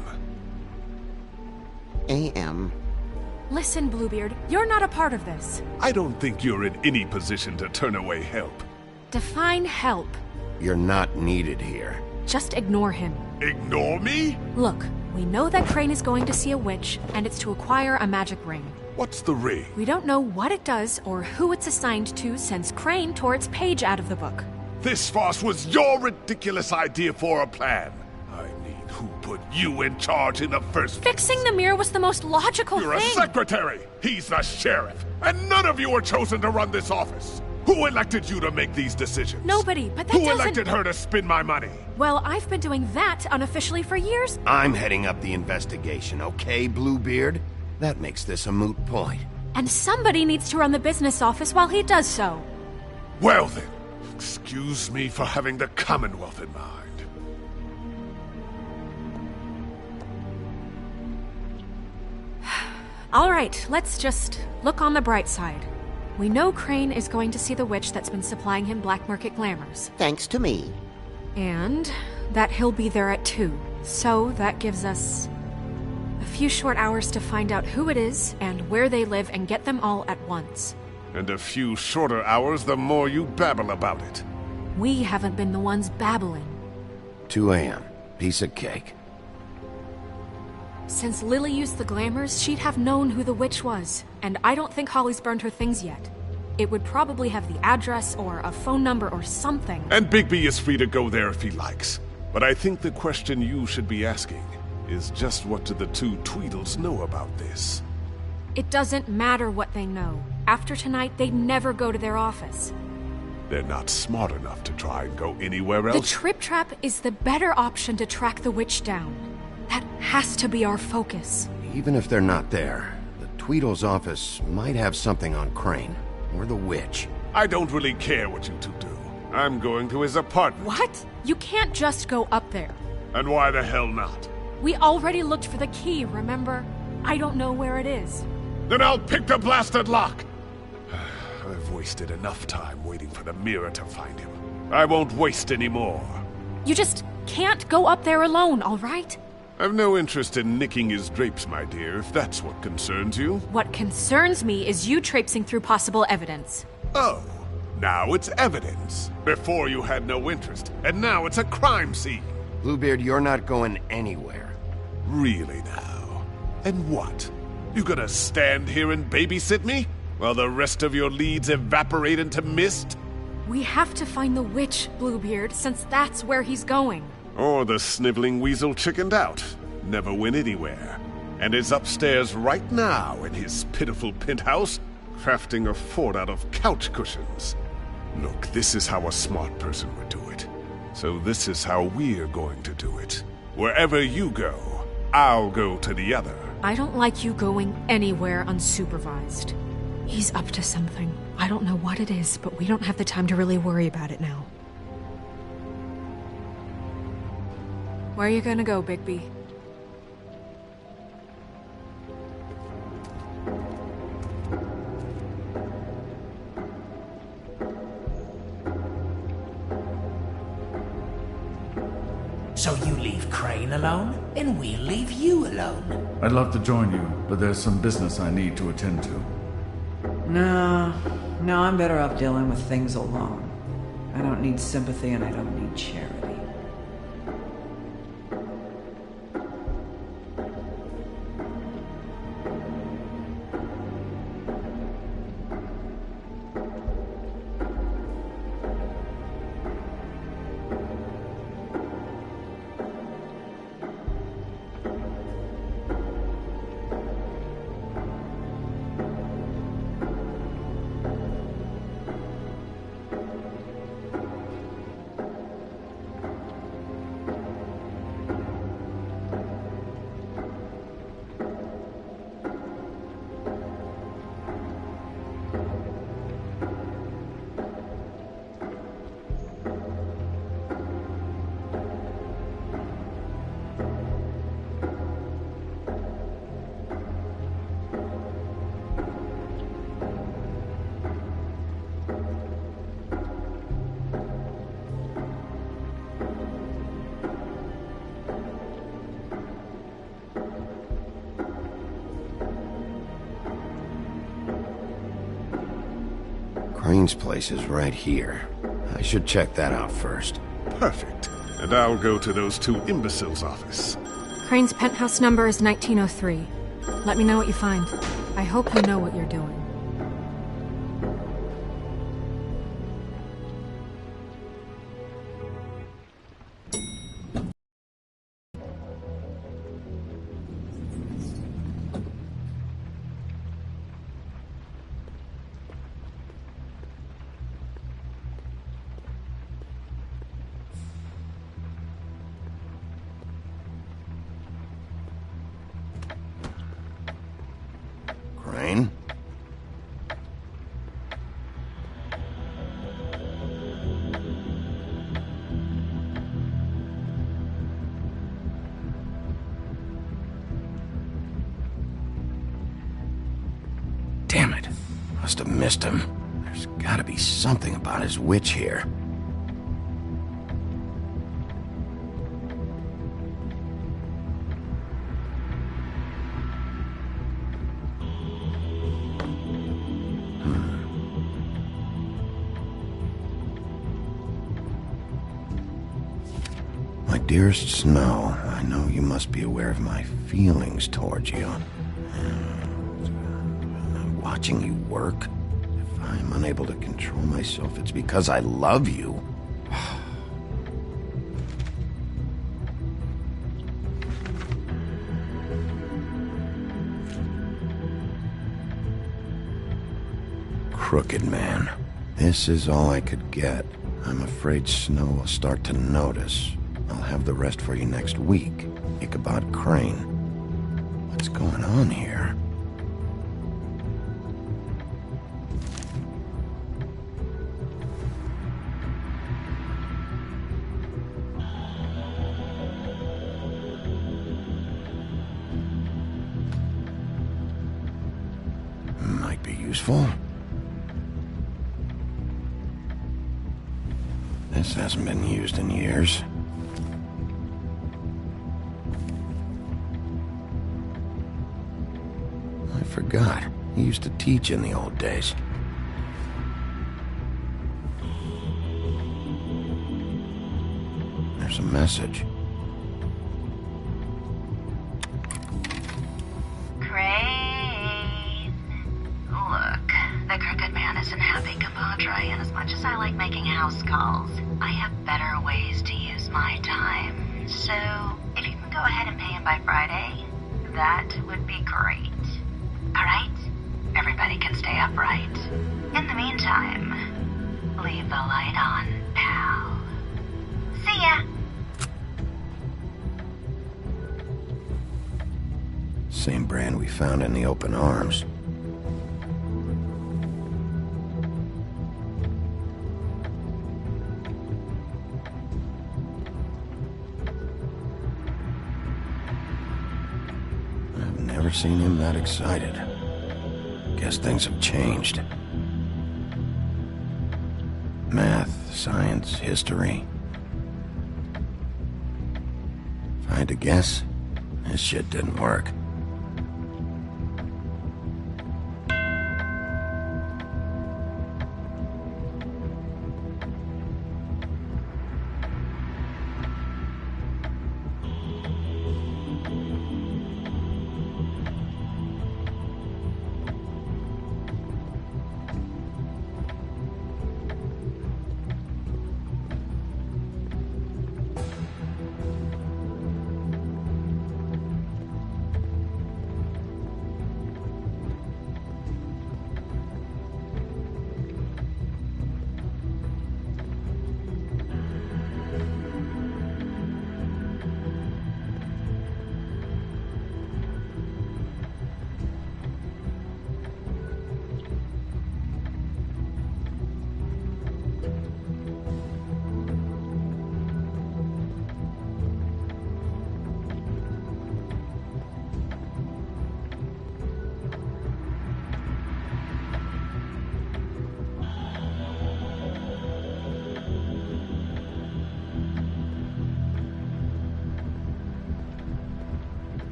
AM. Listen, Bluebeard, you're not a part of this. I don't think you're in any position to turn away help. Define help. You're not needed here. Just ignore him. Ignore me? Look, we know that Crane is going to see a witch, and it's to acquire a magic ring. What's the ring? We don't know what it does or who it's assigned to since Crane tore its page out of the book. This farce was your ridiculous idea for a plan. I mean, who put you in charge in the first place? Fixing the mirror was the most logical You're thing. a secretary. He's the sheriff. And none of you were chosen to run this office. Who elected you to make these decisions? Nobody, but that Who doesn't... elected her to spend my money? Well, I've been doing that unofficially for years. I'm heading up the investigation, okay, Bluebeard? That makes this a moot point. And somebody needs to run the business office while he does so. Well then, excuse me for having the Commonwealth in mind. All right, let's just look on the bright side. We know Crane is going to see the witch that's been supplying him black market glamours. Thanks to me. And that he'll be there at 2. So that gives us a few short hours to find out who it is and where they live and get them all at once. And a few shorter hours the more you babble about it. We haven't been the ones babbling. 2 a.m. Piece of cake. Since Lily used the glamours, she'd have known who the witch was, and I don't think Holly's burned her things yet. It would probably have the address or a phone number or something. And Bigby is free to go there if he likes. But I think the question you should be asking is just what do the 2 Tweedles know about this? It doesn't matter what they know. After tonight, they'd never go to their office. They're not smart enough to try and go anywhere The else. Trip Trap is the better option to track the witch down. That has to be our focus. Even if they're not there, the Tweedle's office might have something on Crane. Or the witch. I don't really care what you 2 do. I'm going to his apartment. What? You can't just go up there. And why the hell not? We already looked for the key, remember? I don't know where it is. Then I'll pick the blasted lock! I've wasted enough time waiting for the mirror to find him. I won't waste any more. You just can't go up there alone, all right? I've no interest in nicking his drapes, my dear, if that's what concerns you. What concerns me is you traipsing through possible evidence. Oh, now it's evidence. Before you had no interest, and now it's a crime scene. Bluebeard, you're not going anywhere. Really now? And what? You gonna stand here and babysit me? While the rest of your leads evaporate into mist? We have to find the witch, Bluebeard, since that's where he's going. Or the sniveling weasel chickened out, never went anywhere, and is upstairs right now in his pitiful penthouse, crafting a fort out of couch cushions. Look, this is how a smart person would do it. So this is how we're going to do it. Wherever you go, I'll go to the other. I don't like you going anywhere unsupervised. He's up to something. I don't know what it is, but we don't have the time to really worry about it now. Where are you gonna go, Bigby? So you leave Crane alone, and we'll leave you alone. I'd love to join you, but there's some business I need to attend to. No, I'm better off dealing with things alone. I don't need sympathy and I don't need charity. Crane's place is right here. I should check that out first. Perfect. And I'll go to those two imbeciles' office. Crane's penthouse number is 1903. Let me know what you find. I hope you know what you're doing. Crane? Damn it. Must have missed him. There's gotta be something about his witch here. Dearest Snow, I know you must be aware of my feelings towards you. Watching you work, if I'm unable to control myself, it's because I love you. Crooked man. This is all I could get. I'm afraid Snow will start to notice. I'll have the rest for you next week. Ichabod Crane. What's going on here? Might be useful. This hasn't been used in years. I forgot. He used to teach in the old days. There's a message. Crane. Look, the Crooked Man isn't happy, compadre, and as much as I like making house calls, I have better ways to use my time. So, if you can go ahead and pay him by Friday, that would be great. Alright? Everybody can stay upright. In the meantime, leave the light on, pal. See ya! Same brand we found in the open arms. I've never seen him that excited. Guess things have changed. Math, science, history. If I had to guess, this shit didn't work.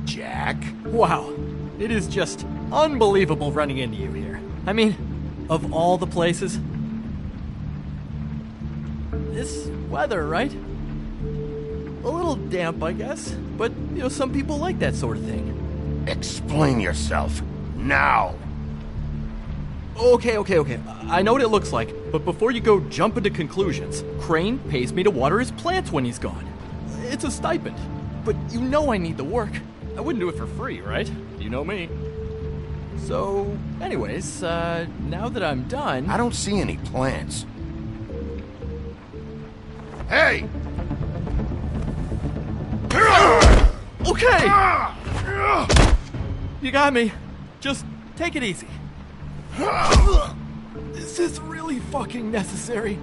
Jack? Wow. It is just unbelievable running into you here. I mean, of all the places. This weather, right? A little damp, I guess. But, some people like that sort of thing. Explain yourself. Now! Okay. I know what it looks like, but before you go jumping to conclusions, Crane pays me to water his plants when he's gone. It's a stipend. But I need the work. I wouldn't do it for free, right? You know me. So, anyways, now that I'm done... I don't see any plants. Hey! Okay! You got me. Just take it easy. This is really fucking necessary.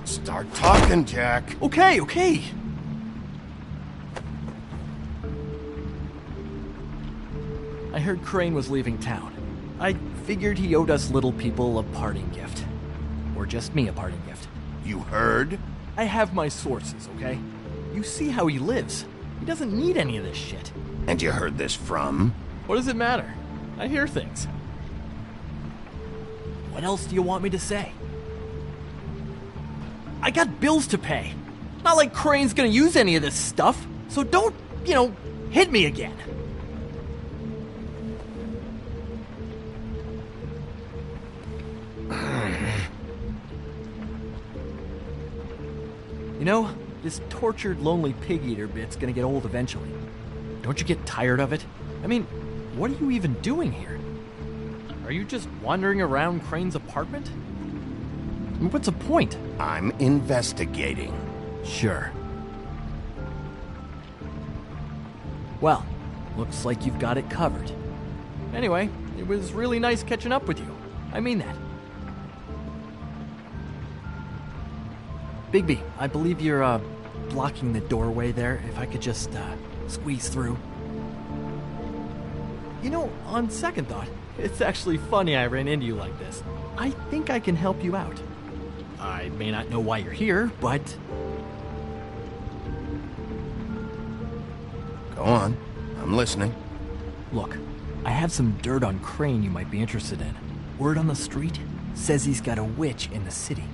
Start talking, Jack. Okay. I heard Crane was leaving town. I figured he owed us little people a parting gift. Or just me a parting gift. You heard? I have my sources, okay? You see how he lives. He doesn't need any of this shit. And you heard this from? What does it matter? I hear things. What else do you want me to say? I got bills to pay. Not like Crane's gonna use any of this stuff, so don't, hit me again. This tortured, lonely pig-eater bit's gonna get old eventually. Don't you get tired of it? I mean, what are you even doing here? Are you just wandering around Crane's apartment? What's the point? I'm investigating. Sure. Well, looks like you've got it covered. Anyway, it was really nice catching up with you. I mean that. Bigby, I believe you're, blocking the doorway there. If I could just, squeeze through. On second thought, it's actually funny I ran into you like this. I think I can help you out. I may not know why you're here, but... Go on. I'm listening. Look, I have some dirt on Crane you might be interested in. Word on the street says he's got a witch in the city.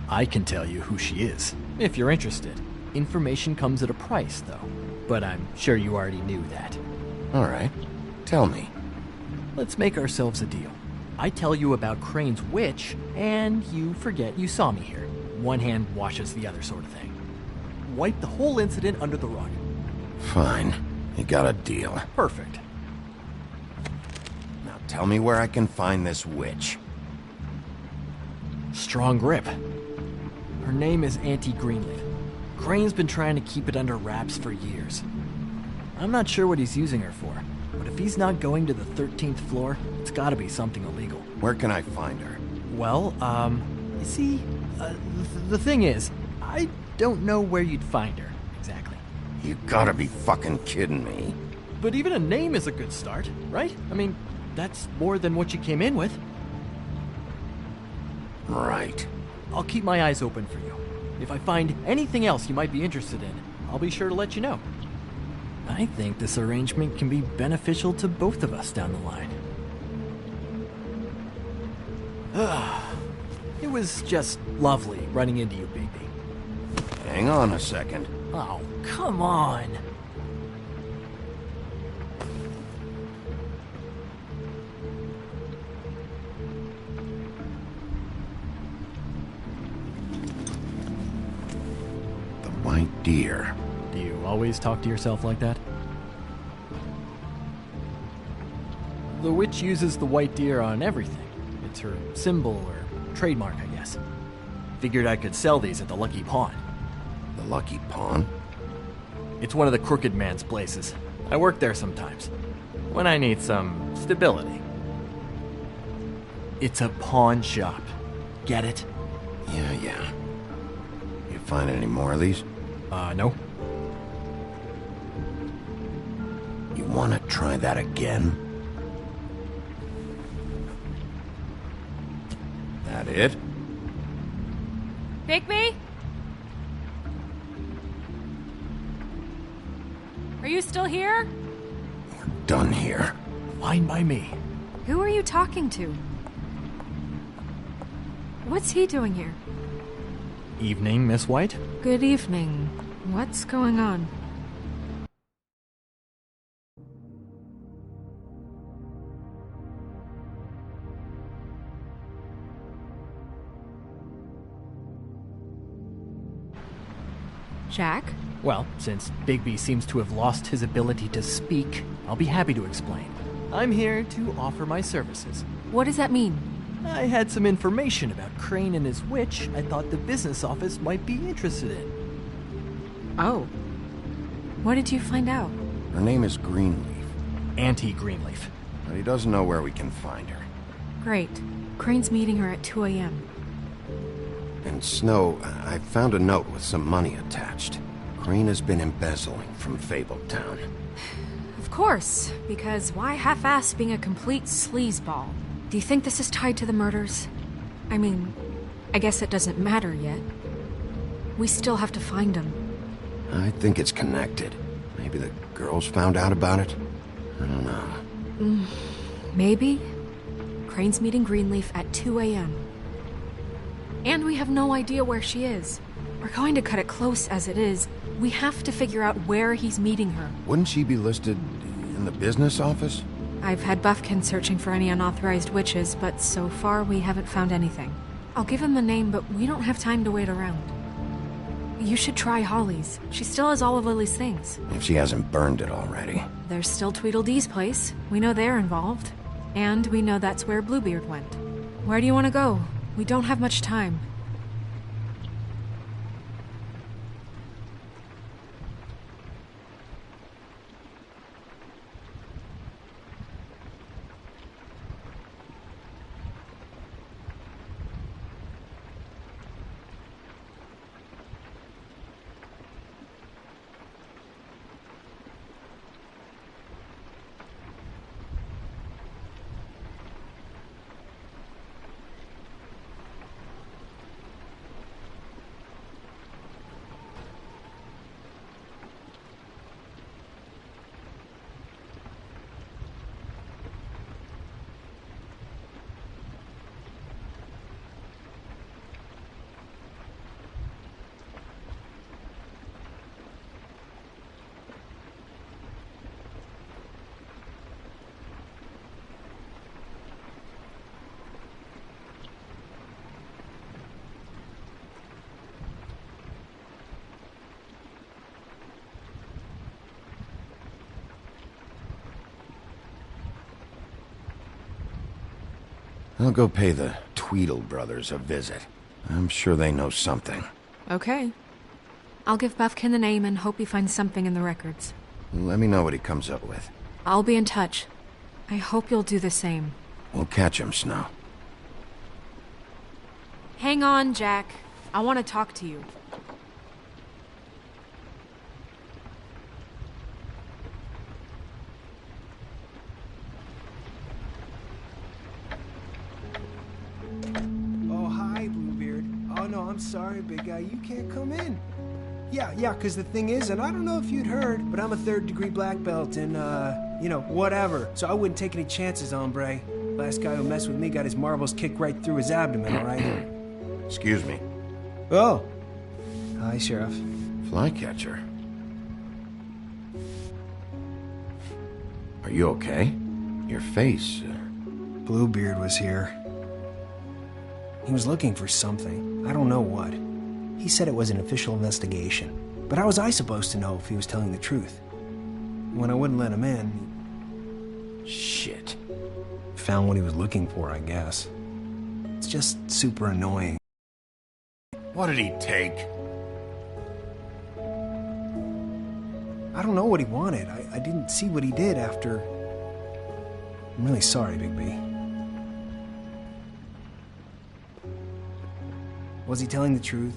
I can tell you who she is, if you're interested. Information comes at a price, though. But I'm sure you already knew that. All right. Tell me. Let's make ourselves a deal. I tell you about Crane's witch, and you forget you saw me here. One hand washes the other sort of thing. Wipe the whole incident under the rug. Fine. You got a deal. Perfect. Now tell me where I can find this witch. Strong grip. Her name is Auntie Greenleaf. Crane's been trying to keep it under wraps for years. I'm not sure what he's using her for, but if he's not going to the 13th floor, it's gotta be something illegal. Where can I find her? Well, you see, the thing is, I don't know where you'd find her, exactly. You gotta be fucking kidding me. But even a name is a good start, right? I mean, that's more than what you came in with. Right. I'll keep my eyes open for you. If I find anything else you might be interested in, I'll be sure to let you know. I think this arrangement can be beneficial to both of us down the line. It was just lovely running into you, Bigby. Hang on a second. Oh, come on. White deer. Do you always talk to yourself like that? The witch uses the white deer on everything. It's her symbol or trademark, I guess. Figured I could sell these at the Lucky Pawn. The Lucky Pawn? It's one of the crooked man's places. I work there sometimes, when I need some stability. It's a pawn shop. Get it? Yeah. You find any more of these? No. You want to try that again? That it? Bigby? Are you still here? Done here. Fine by me. Who are you talking to? What's he doing here? Evening, Miss White. Good evening. What's going on? Jack? Well, since Bigby seems to have lost his ability to speak, I'll be happy to explain. I'm here to offer my services. What does that mean? I had some information about Crane and his witch I thought the business office might be interested in. Oh. What did you find out? Her name is Greenleaf. Auntie Greenleaf. But he doesn't know where we can find her. Great. Crane's meeting her at 2 a.m. And Snow, I found a note with some money attached. Crane has been embezzling from Fabletown. Of course, because why half-ass being a complete sleazeball? Do you think this is tied to the murders? I mean, I guess it doesn't matter yet. We still have to find him. I think it's connected. Maybe the girls found out about it? I don't know. Maybe. Crane's meeting Greenleaf at 2 a.m. And we have no idea where she is. We're going to cut it close as it is. We have to figure out where he's meeting her. Wouldn't she be listed in the business office? I've had Buffkin searching for any unauthorized witches, but so far we haven't found anything. I'll give him the name, but we don't have time to wait around. You should try Holly's. She still has all of Lily's things. If she hasn't burned it already. There's still Tweedledee's place. We know they're involved. And we know that's where Bluebeard went. Where do you want to go? We don't have much time. I'll go pay the Tweedle brothers a visit. I'm sure they know something. Okay. I'll give Buffkin the name and hope he finds something in the records. Let me know what he comes up with. I'll be in touch. I hope you'll do the same. We'll catch him, Snow. Hang on, Jack. I want to talk to you. I'm sorry, big guy, you can't come in. Yeah, because the thing is, and I don't know if you'd heard, but I'm a 3rd-degree black belt in, whatever. So I wouldn't take any chances, hombre. Last guy who messed with me got his marbles kicked right through his abdomen, all right? Excuse me. Oh. Hi, Sheriff. Flycatcher. Are you okay? Your face... Bluebeard was here. He was looking for something. I don't know what. He said it was an official investigation. But how was I supposed to know if he was telling the truth? When I wouldn't let him in... Shit. Found what he was looking for, I guess. It's just super annoying. What did he take? I don't know what he wanted. I didn't see what he did after... I'm really sorry, Bigby. Was he telling the truth?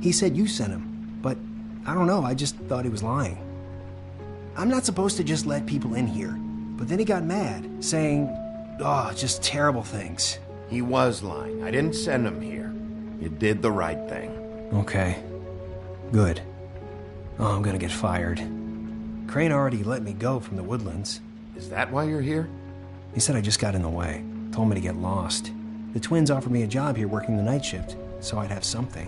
He said you sent him, but I don't know, I just thought he was lying. I'm not supposed to just let people in here, but then he got mad, saying, just terrible things. He was lying. I didn't send him here. You did the right thing. Okay. Good. Oh, I'm gonna get fired. Crane already let me go from the Woodlands. Is that why you're here? He said I just got in the way. Told me to get lost. The twins offered me a job here working the night shift, so I'd have something.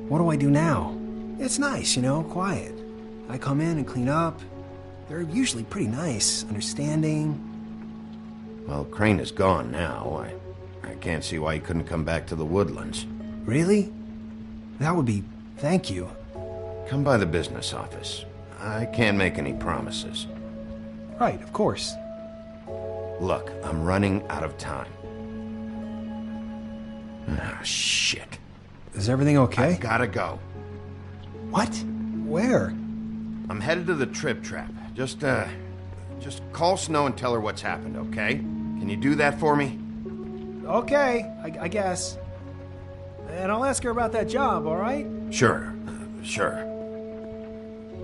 What do I do now? It's nice, you know, quiet. I come in and clean up. They're usually pretty nice, understanding. Well, Crane is gone now. I can't see why he couldn't come back to the Woodlands. Really? That would be... thank you. Come by the business office. I can't make any promises. Right, of course. Look, I'm running out of time. Ah, shit. Is everything okay? I gotta go. What? Where? I'm headed to the Trip Trap. Just call Snow and tell her what's happened, okay? Can you do that for me? Okay, I guess. And I'll ask her about that job, all right? Sure.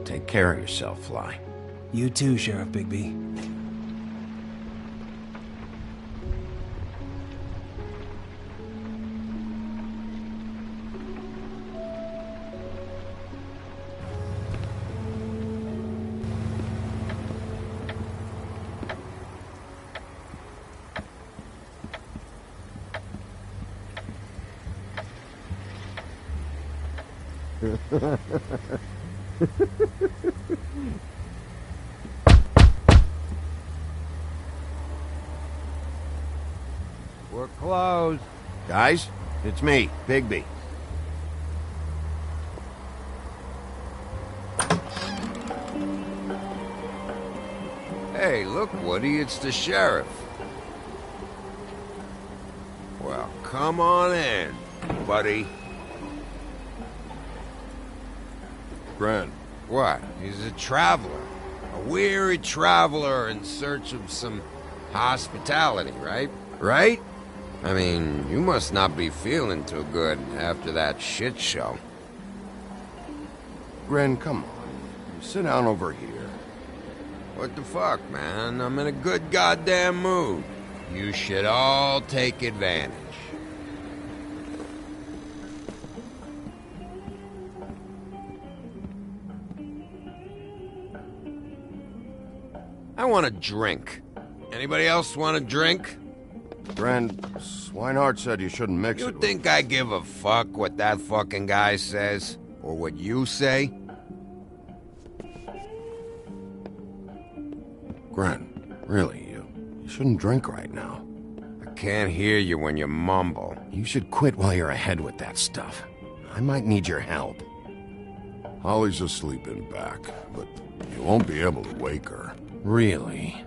Take care of yourself, Fly. You too, Sheriff Bigby. We're closed. Guys, it's me, Bigby. Hey, look, Woody, it's the sheriff. Well, come on in, buddy. Grant. What? He's a traveler. A weary traveler in search of some hospitality, right? Right? I mean, you must not be feeling too good after that shit show. Gren, come on. Sit down over here. What the fuck, man? I'm in a good goddamn mood. You should all take advantage. I want a drink. Anybody else want a drink? Gren, Swinehart said you shouldn't mix it. You think I give a fuck what that fucking guy says? Or what you say? Gren, really, you shouldn't drink right now. I can't hear you when you mumble. You should quit while you're ahead with that stuff. I might need your help. Holly's asleep in back, but you won't be able to wake her. Really?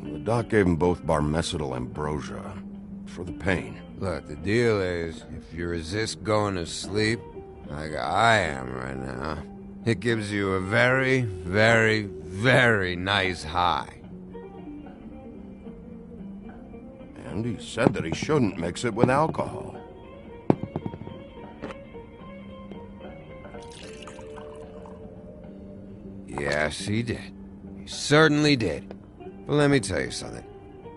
The doc gave them both Barmecidal ambrosia for the pain. Look, the deal is, if you resist going to sleep, like I am right now, it gives you a very, very, very nice high. And he said that he shouldn't mix it with alcohol. Yes, he did. He certainly did. But let me tell you something.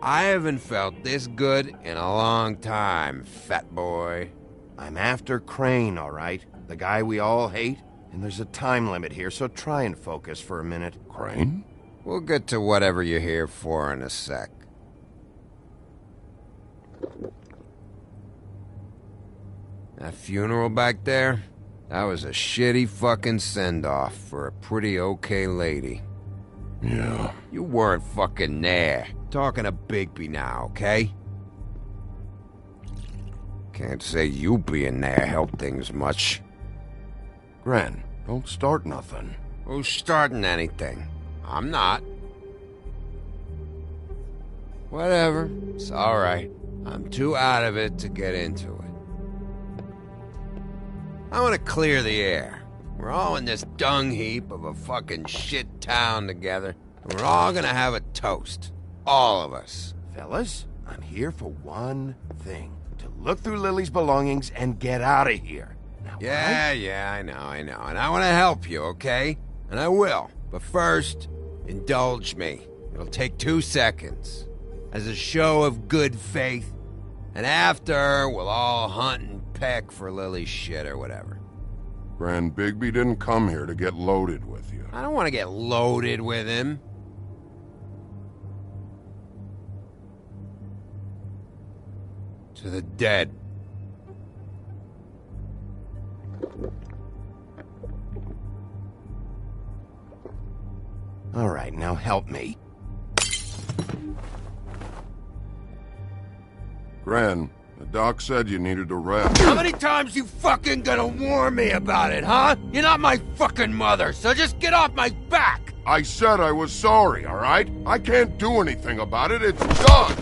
I haven't felt this good in a long time, fat boy. I'm after Crane, all right? The guy we all hate? And there's a time limit here, so try and focus for a minute. Crane? We'll get to whatever you're here for in a sec. That funeral back there? That was a shitty fucking send-off for a pretty okay lady. Yeah. You weren't fucking there. Talking to Bigby now, okay? Can't say you being there helped things much. Gren, don't start nothing. Who's starting anything? I'm not. Whatever. It's alright. I'm too out of it to get into it. I want to clear the air. We're all in this dung heap of a fucking shit town together, and we're all gonna have a toast. All of us. Fellas, I'm here for one thing. To look through Lily's belongings and get out of here. Now, Yeah, I know. And I want to help you, okay? And I will. But first, indulge me. It'll take 2 seconds. As a show of good faith. And after, we'll all hunt and peck for Lily's shit or whatever. Grand Bigby didn't come here to get loaded with you. I don't want to get loaded with him. To the dead. All right, now help me. Gran, the doc said you needed a rest. How many times you fucking gonna warn me about it, huh? You're not my fucking mother, so just get off my back! I said I was sorry, all right? I can't do anything about it. It's done.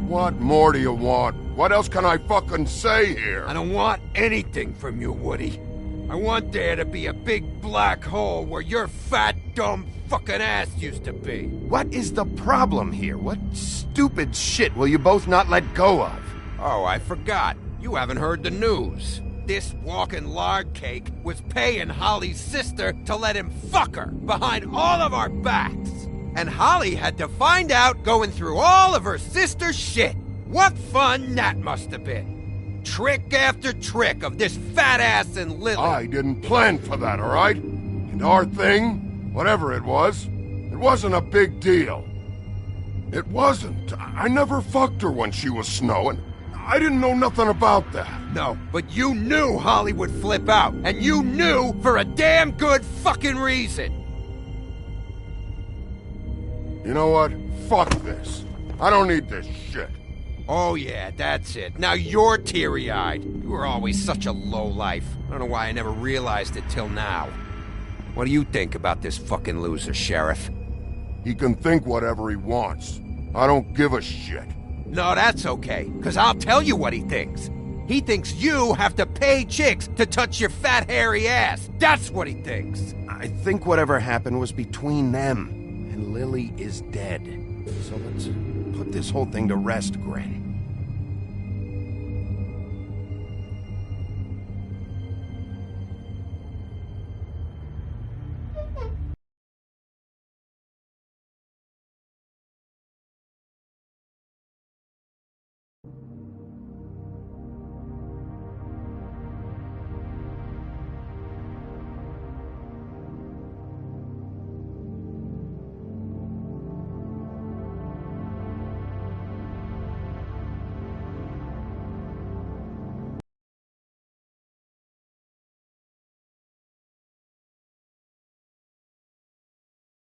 What more do you want? What else can I fucking say here? I don't want anything from you, Woody. I want there to be a big black hole where your fat, dumb fucking ass used to be. What is the problem here? What stupid shit will you both not let go of? Oh, I forgot. You haven't heard the news. This walking lard cake was paying Holly's sister to let him fuck her behind all of our backs. And Holly had to find out going through all of her sister's shit. What fun that must have been. Trick after trick of this fat ass and Lily. I didn't plan for that, all right? And our thing, whatever it wasn't a big deal. It wasn't. I never fucked her when she was snowing. I didn't know nothing about that. No, but you knew Holly would flip out. And you knew for a damn good fucking reason. You know what? Fuck this. I don't need this shit. Oh yeah, that's it. Now you're teary-eyed. You were always such a lowlife. I don't know why I never realized it till now. What do you think about this fucking loser, Sheriff? He can think whatever he wants. I don't give a shit. No, that's okay, because I'll tell you what he thinks. He thinks you have to pay chicks to touch your fat, hairy ass. That's what he thinks. I think whatever happened was between them. And Lily is dead. So let's put this whole thing to rest, Gren.